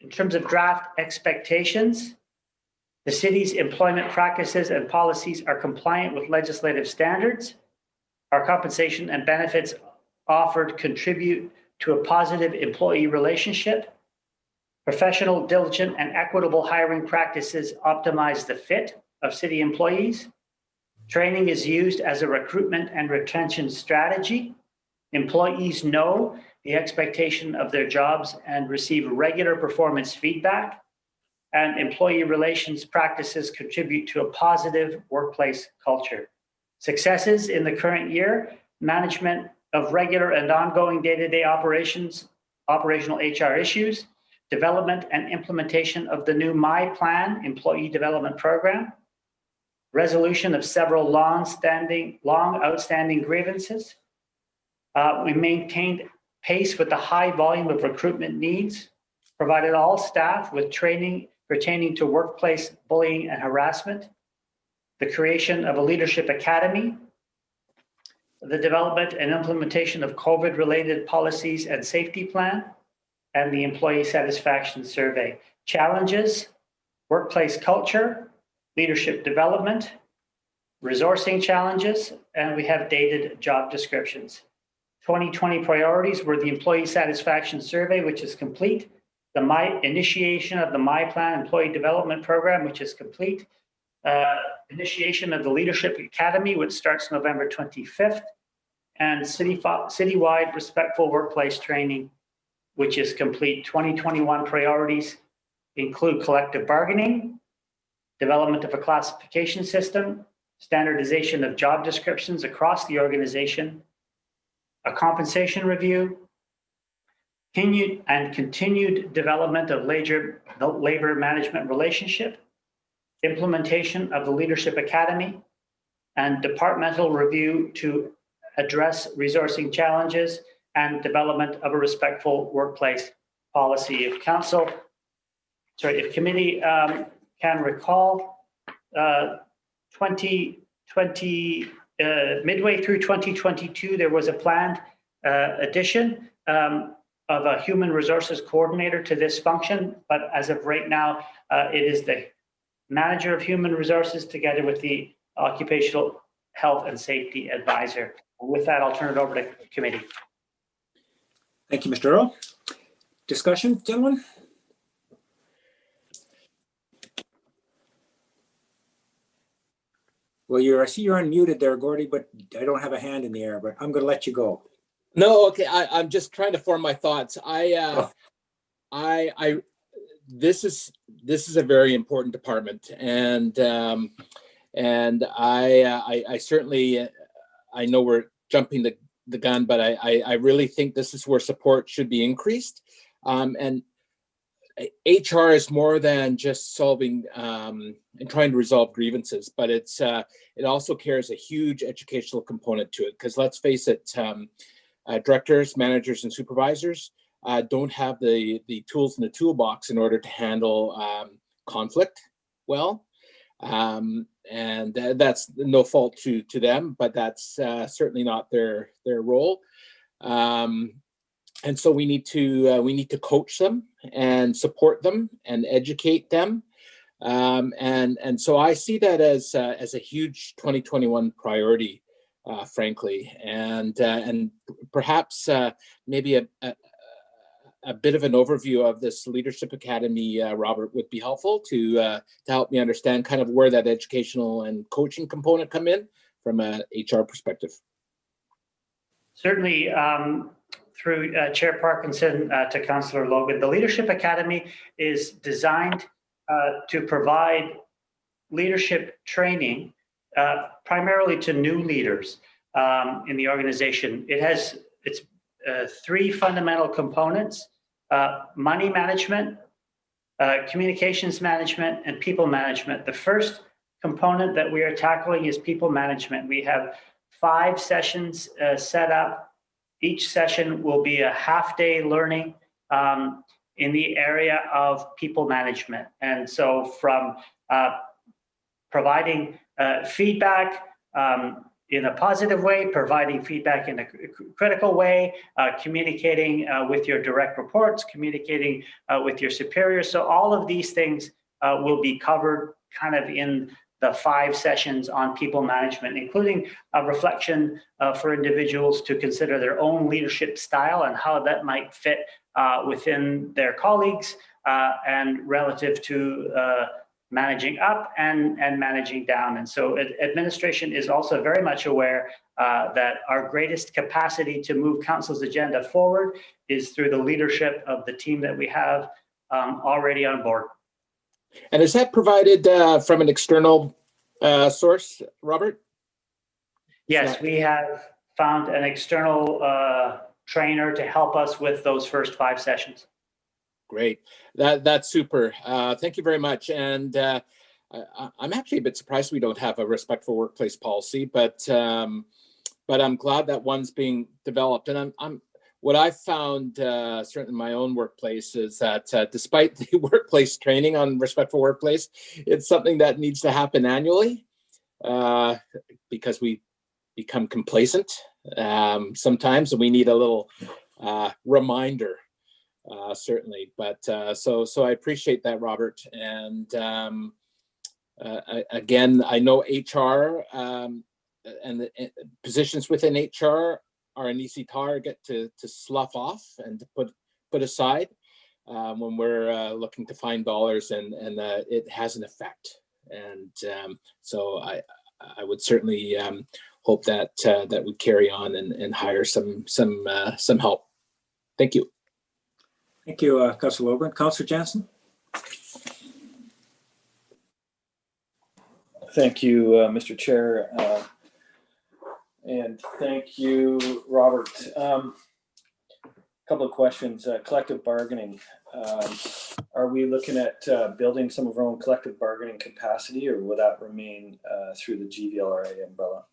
In terms of draft expectations, the city's employment practices and policies are compliant with legislative standards. Our compensation and benefits offered contribute to a positive employee relationship. Professional, diligent, and equitable hiring practices optimize the fit of city employees. Training is used as a recruitment and retention strategy. Employees know the expectation of their jobs and receive regular performance feedback. And employee relations practices contribute to a positive workplace culture. Successes in the current year: management of regular and ongoing day-to-day operational HR issues, development and implementation of the new My Plan employee development program, resolution of several long outstanding grievances. We maintained pace with the high volume of recruitment needs, provided all staff with training pertaining to workplace bullying and harassment, the creation of a leadership academy, the development and implementation of COVID-related policies and safety plan, and the employee satisfaction survey. Challenges: workplace culture, leadership development, resourcing challenges, and we have dated job descriptions. 2020 priorities were the employee satisfaction survey, which is complete, the initiation of the My Plan employee development program, which is complete, initiation of the Leadership Academy, which starts November 25th, and citywide respectful workplace training, which is complete. 2021 priorities include collective bargaining, development of a classification system, standardization of job descriptions across the organization, a compensation review, continued development of labor management relationship, implementation of the Leadership Academy, and departmental review to address resourcing challenges and development of a respectful workplace policy. If committee can recall, 2020, midway through 2022, there was a planned addition of a human resources coordinator to this function, but as of right now, it is the manager of human resources together with the occupational health and safety advisor. With that, I'll turn it over to committee.
Thank you, Mr. Earl. Discussion, gentlemen? Well, I see you're unmuted there, Gordy, but I don't have a hand in the air, but I'm going to let you go.
No, okay. I'm just trying to form my thoughts. This is a very important department, and I certainly I know we're jumping the gun, but I really think this is where support should be increased, and HR is more than just solving and trying to resolve grievances, but it also carries a huge educational component to it. Because let's face it, directors, managers, and supervisors don't have the tools in the toolbox in order to handle conflict well, and that's no fault to them, but that's certainly not their role. And so we need to coach them and support them and educate them, and so I see that as a huge 2021 priority, frankly, and perhaps maybe a bit of an overview of this Leadership Academy, Robert, would be helpful to help me understand kind of where that educational and coaching component come in from a HR perspective.
Certainly, through Chair Parkinson to Councillor Logan, the Leadership Academy is designed to provide leadership training primarily to new leaders in the organization. It's three fundamental components: money management, communications management, and people management. The first component that we are tackling is people management. We have 5 sessions set up. Each session will be a half-day learning in the area of people management. And so from providing feedback in a positive way, providing feedback in a critical way, communicating with your direct reports, communicating with your superiors. So all of these things will be covered kind of in the 5 sessions on people management, including a reflection for individuals to consider their own leadership style and how that might fit within their colleagues and relative to managing up and managing down. And so administration is also very much aware that our greatest capacity to move council's agenda forward is through the leadership of the team that we have already on board.
And is that provided from an external source, Robert?
Yes, we have found an external trainer to help us with those first 5 sessions.
Great. That's super. Thank you very much. And I'm actually a bit surprised we don't have a respectful workplace policy, but I'm glad that one's being developed. And what I've found, certainly in my own workplace, is that despite the workplace training on respectful workplace, it's something that needs to happen annually because we become complacent sometimes, and we need a little reminder, certainly. But so I appreciate that, Robert. And again, I know HR and the positions within HR are an easy target to slough off and to put aside when we're looking to find dollars, and it has an effect. And so I would certainly hope that we carry on and hire some help. Thank you.
Thank you, Councillor Logan. Councillor Jansen.
Thank you, Mr. Chair. And thank you, Robert. Couple of questions. Collective bargaining. Are we looking at building some of our own collective bargaining capacity, or will that remain through the GVLRA umbrella?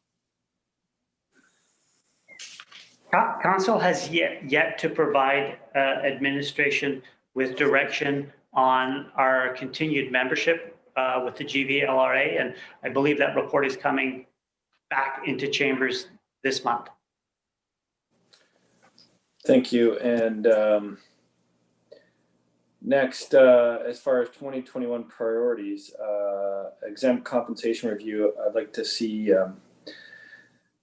Council has yet to provide administration with direction on our continued membership with the GVLRA, and I believe that report is coming back into chambers this month.
Thank you. And next, as far as 2021 priorities, exempt compensation review, I'd like to see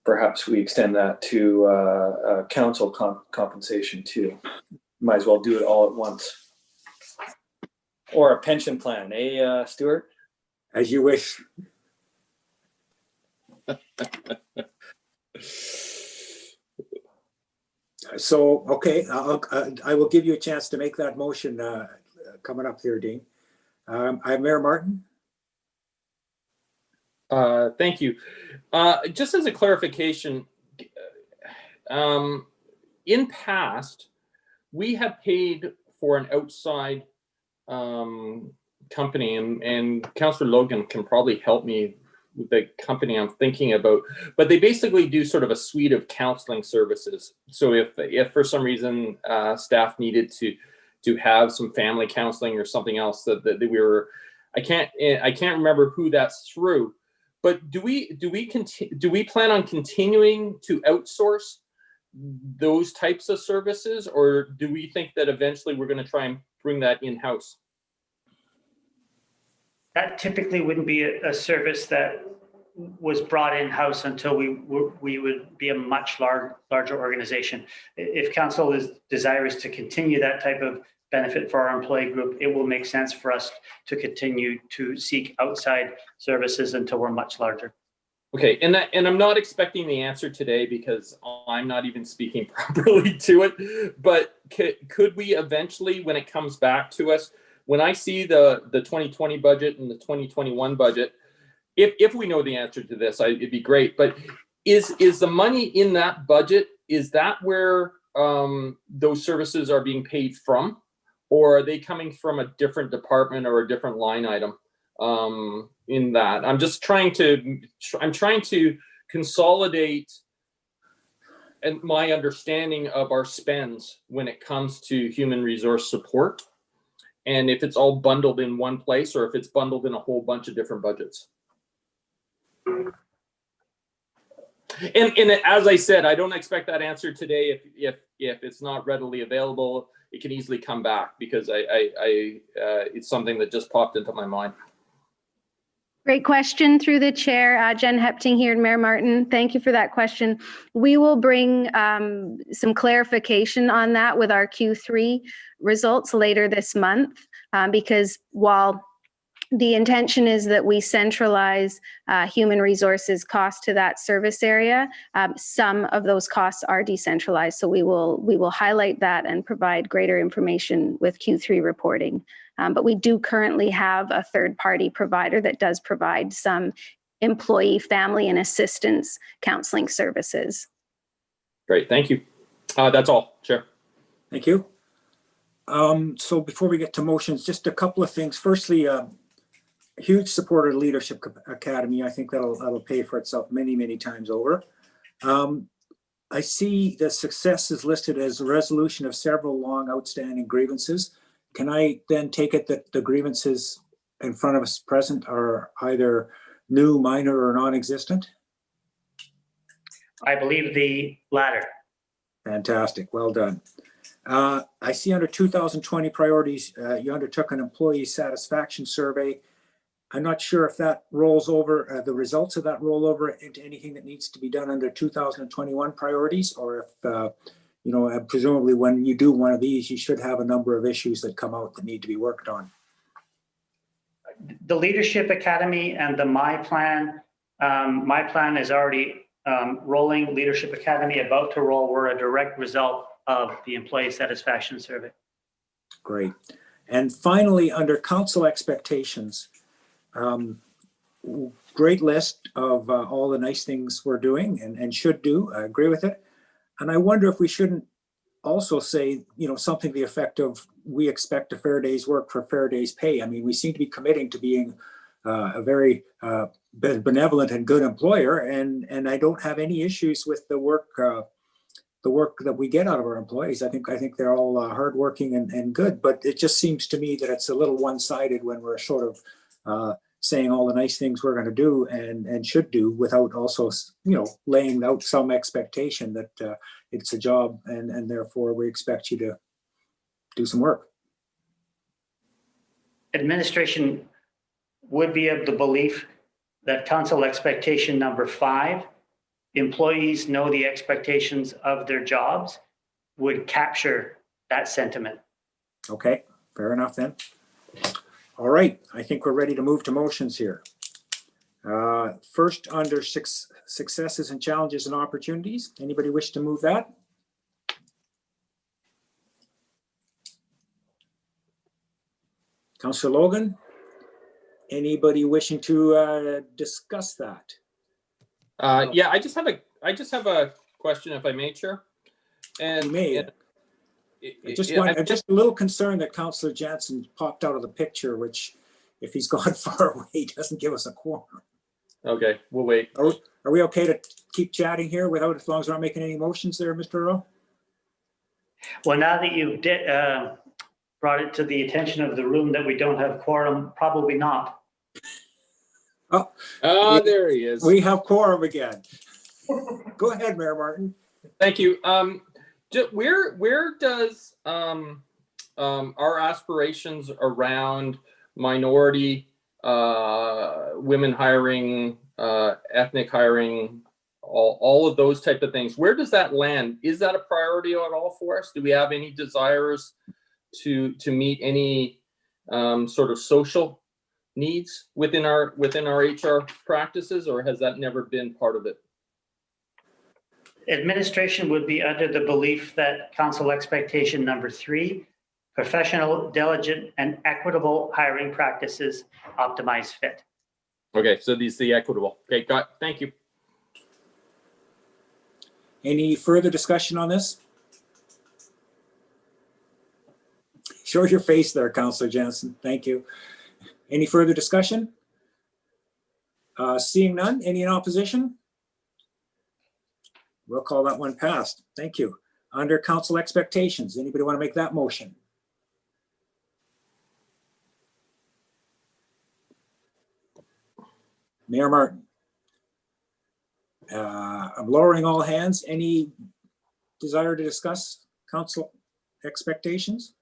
perhaps we extend that to council compensation too. Might as well do it all at once. Or a pension plan, Stuart?
As you wish. So, okay, I will give you a chance to make that motion coming up here, Dean. I'm Mayor Martin.
Thank you. Just as a clarification, in past, we have paid for an outside company, and Councillor Logan can probably help me with the company I'm thinking about, but they basically do sort of a suite of counseling services. So if for some reason staff needed to have some family counseling or something else that we were, I can't remember who that's through, but do we plan on continuing to outsource those types of services, or do we think that eventually we're going to try and bring that in-house?
That typically wouldn't be a service that was brought in-house until we would be a much larger organization. If council is desirous to continue that type of benefit for our employee group, it will make sense for us to continue to seek outside services until we're much larger.
Okay, and I'm not expecting the answer today because I'm not even speaking properly to it, but could we eventually, when it comes back to us, when I see the 2020 budget and the 2021 budget, if we know the answer to this, it'd be great. But is the money in that budget, is that where those services are being paid from, or are they coming from a different department or a different line item in that? I'm trying to consolidate and my understanding of our spends when it comes to human resource support, and if it's all bundled in one place or if it's bundled in a whole bunch of different budgets. And as I said, I don't expect that answer today. If it's not readily available, it can easily come back because it's something that just popped into my mind.
Great question through the chair. Jen Hepting here, and Mayor Martin. Thank you for that question. We will bring some clarification on that with our Q3 results later this month, because while the intention is that we centralize human resources costs to that service area, some of those costs are decentralized. So we will highlight that and provide greater information with Q3 reporting. But we do currently have a third-party provider that does provide some employee, family, and assistance counseling services.
Great, thank you. That's all, Chair.
Thank you. So before we get to motions, just a couple of things. Firstly, a huge supporter of the Leadership Academy. I think that'll pay for itself many, many times over. I see the success is listed as a resolution of several long outstanding grievances. Can I then take it that the grievances in front of us present are either new, minor, or non-existent?
I believe the latter.
Fantastic, well done. I see under 2020 priorities, you undertook an employee satisfaction survey. I'm not sure if that rolls over, the results of that roll over into anything that needs to be done under 2021 priorities, or if, presumably when you do one of these, you should have a number of issues that come out that need to be worked on.
The Leadership Academy and the My Plan is already rolling. Leadership Academy about to roll. We're a direct result of the employee satisfaction survey.
Great. And finally, under council expectations, great list of all the nice things we're doing and should do. I agree with it. And I wonder if we shouldn't also say, something to the effect of, we expect a fair day's work for fair day's pay. I mean, we seem to be committing to being a very benevolent and good employer, and I don't have any issues with the work that we get out of our employees. I think they're all hardworking and good, but it just seems to me that it's a little one-sided when we're sort of saying all the nice things we're going to do and should do without also, laying out some expectation that it's a job and therefore we expect you to do some work.
Administration would be of the belief that council expectation number 5, employees know the expectations of their jobs, would capture that sentiment.
Okay, fair enough then. All right, I think we're ready to move to motions here. First, under successes and challenges and opportunities. Anybody wish to move that? Councillor Logan, anybody wishing to discuss that?
Yeah, I just have a question, if I may, Chair. And
You may. I'm just a little concerned that Councillor Jansen popped out of the picture, which if he's gone far away, doesn't give us a quorum.
Okay, we'll wait.
Are we okay to keep chatting here without, as long as we're not making any motions there, Mr. Earl?
Well, now that you've brought it to the attention of the room that we don't have quorum, probably not.
Oh, there he is.
We have quorum again. Go ahead, Mayor Martin.
Thank you. Where does our aspirations around minority, women hiring, ethnic hiring, all of those type of things, where does that land? Is that a priority at all for us? Do we have any desires to meet any sort of social needs within our HR practices, or has that never been part of it?
Administration would be under the belief that council expectation number 3, professional, diligent, and equitable hiring practices optimize fit.
Okay, so these the equitable. Okay, thank you.
Any further discussion on this? Show your face there, Councillor Jansen. Thank you. Any further discussion? Seeing none, any in opposition? We'll call that one passed. Thank you. Under council expectations, anybody want to make that motion? Mayor Martin. I'm lowering all hands. Any desire to discuss council expectations?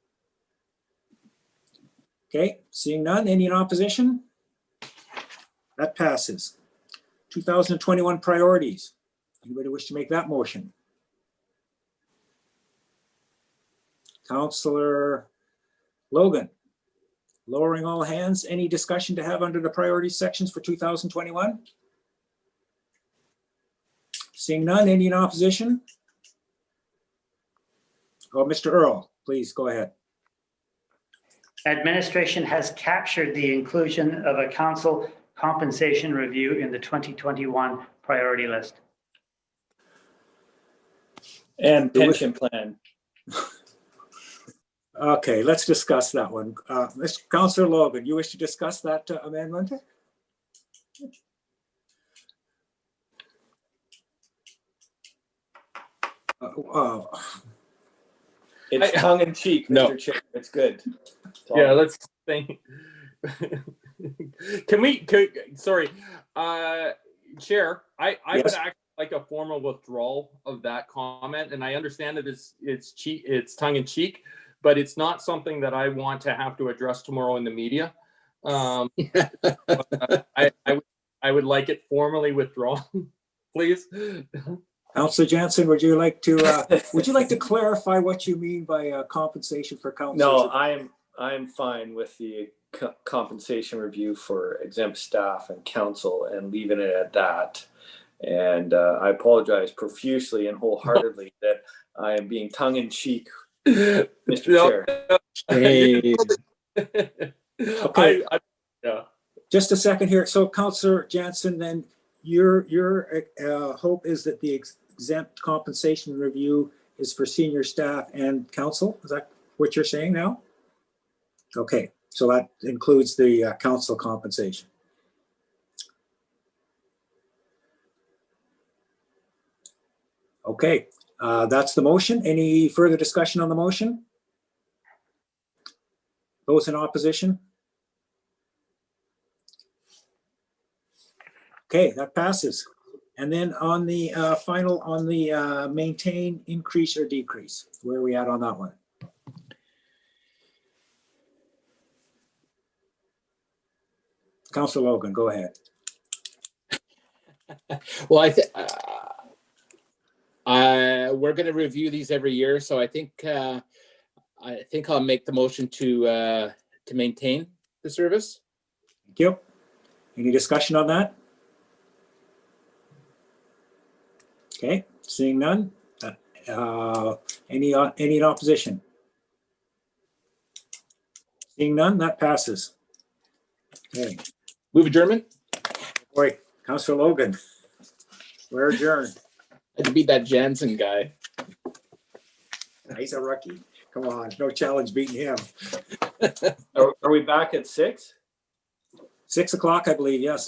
Okay, seeing none, any in opposition? That passes. 2021 priorities. Anybody wish to make that motion? Councillor Logan, lowering all hands. Any discussion to have under the priorities sections for 2021? Seeing none, any in opposition? Oh, Mr. Earl, please go ahead.
Administration has captured the inclusion of a council compensation review in the 2021 priority list.
And pension plan.
Okay, let's discuss that one. Mr. Councillor Logan, you wish to discuss that amendment?
It's tongue in cheek, Mr. Chair. It's good.
Yeah, let's think. Sorry, Chair, I
Yes.
would actually like a formal withdrawal of that comment, and I understand that it's tongue in cheek, but it's not something that I want to have to address tomorrow in the media. I would like it formally withdrawn, please.
Councillor Jansen, would you like to clarify what you mean by compensation for councillors?
No, I'm fine with the compensation review for exempt staff and council and leaving it at that. And I apologize profusely and wholeheartedly that I am being tongue in cheek, Mr. Chair.
Okay.
Yeah.
Just a second here. So Councillor Jansen, then your hope is that the exempt compensation review is for senior staff and council? Is that what you're saying now? Okay, so that includes the council compensation. Okay, that's the motion. Any further discussion on the motion? Those in opposition? Okay, that passes. And then on the final, on the maintain, increase or decrease, where are we at on that one? Councillor Logan, go ahead.
Well, we're going to review these every year, so I think I'll make the motion to maintain the service.
Thank you. Any discussion on that? Okay, seeing none. Any in opposition? Seeing none, that passes. Okay,
Move adjournment.
boy, Councillor Logan, we're adjourned.
I had to beat that Jansen guy.
He's a rookie. Come on, no challenge beating him.
Are we back at 6?
6 o'clock, I believe, yes.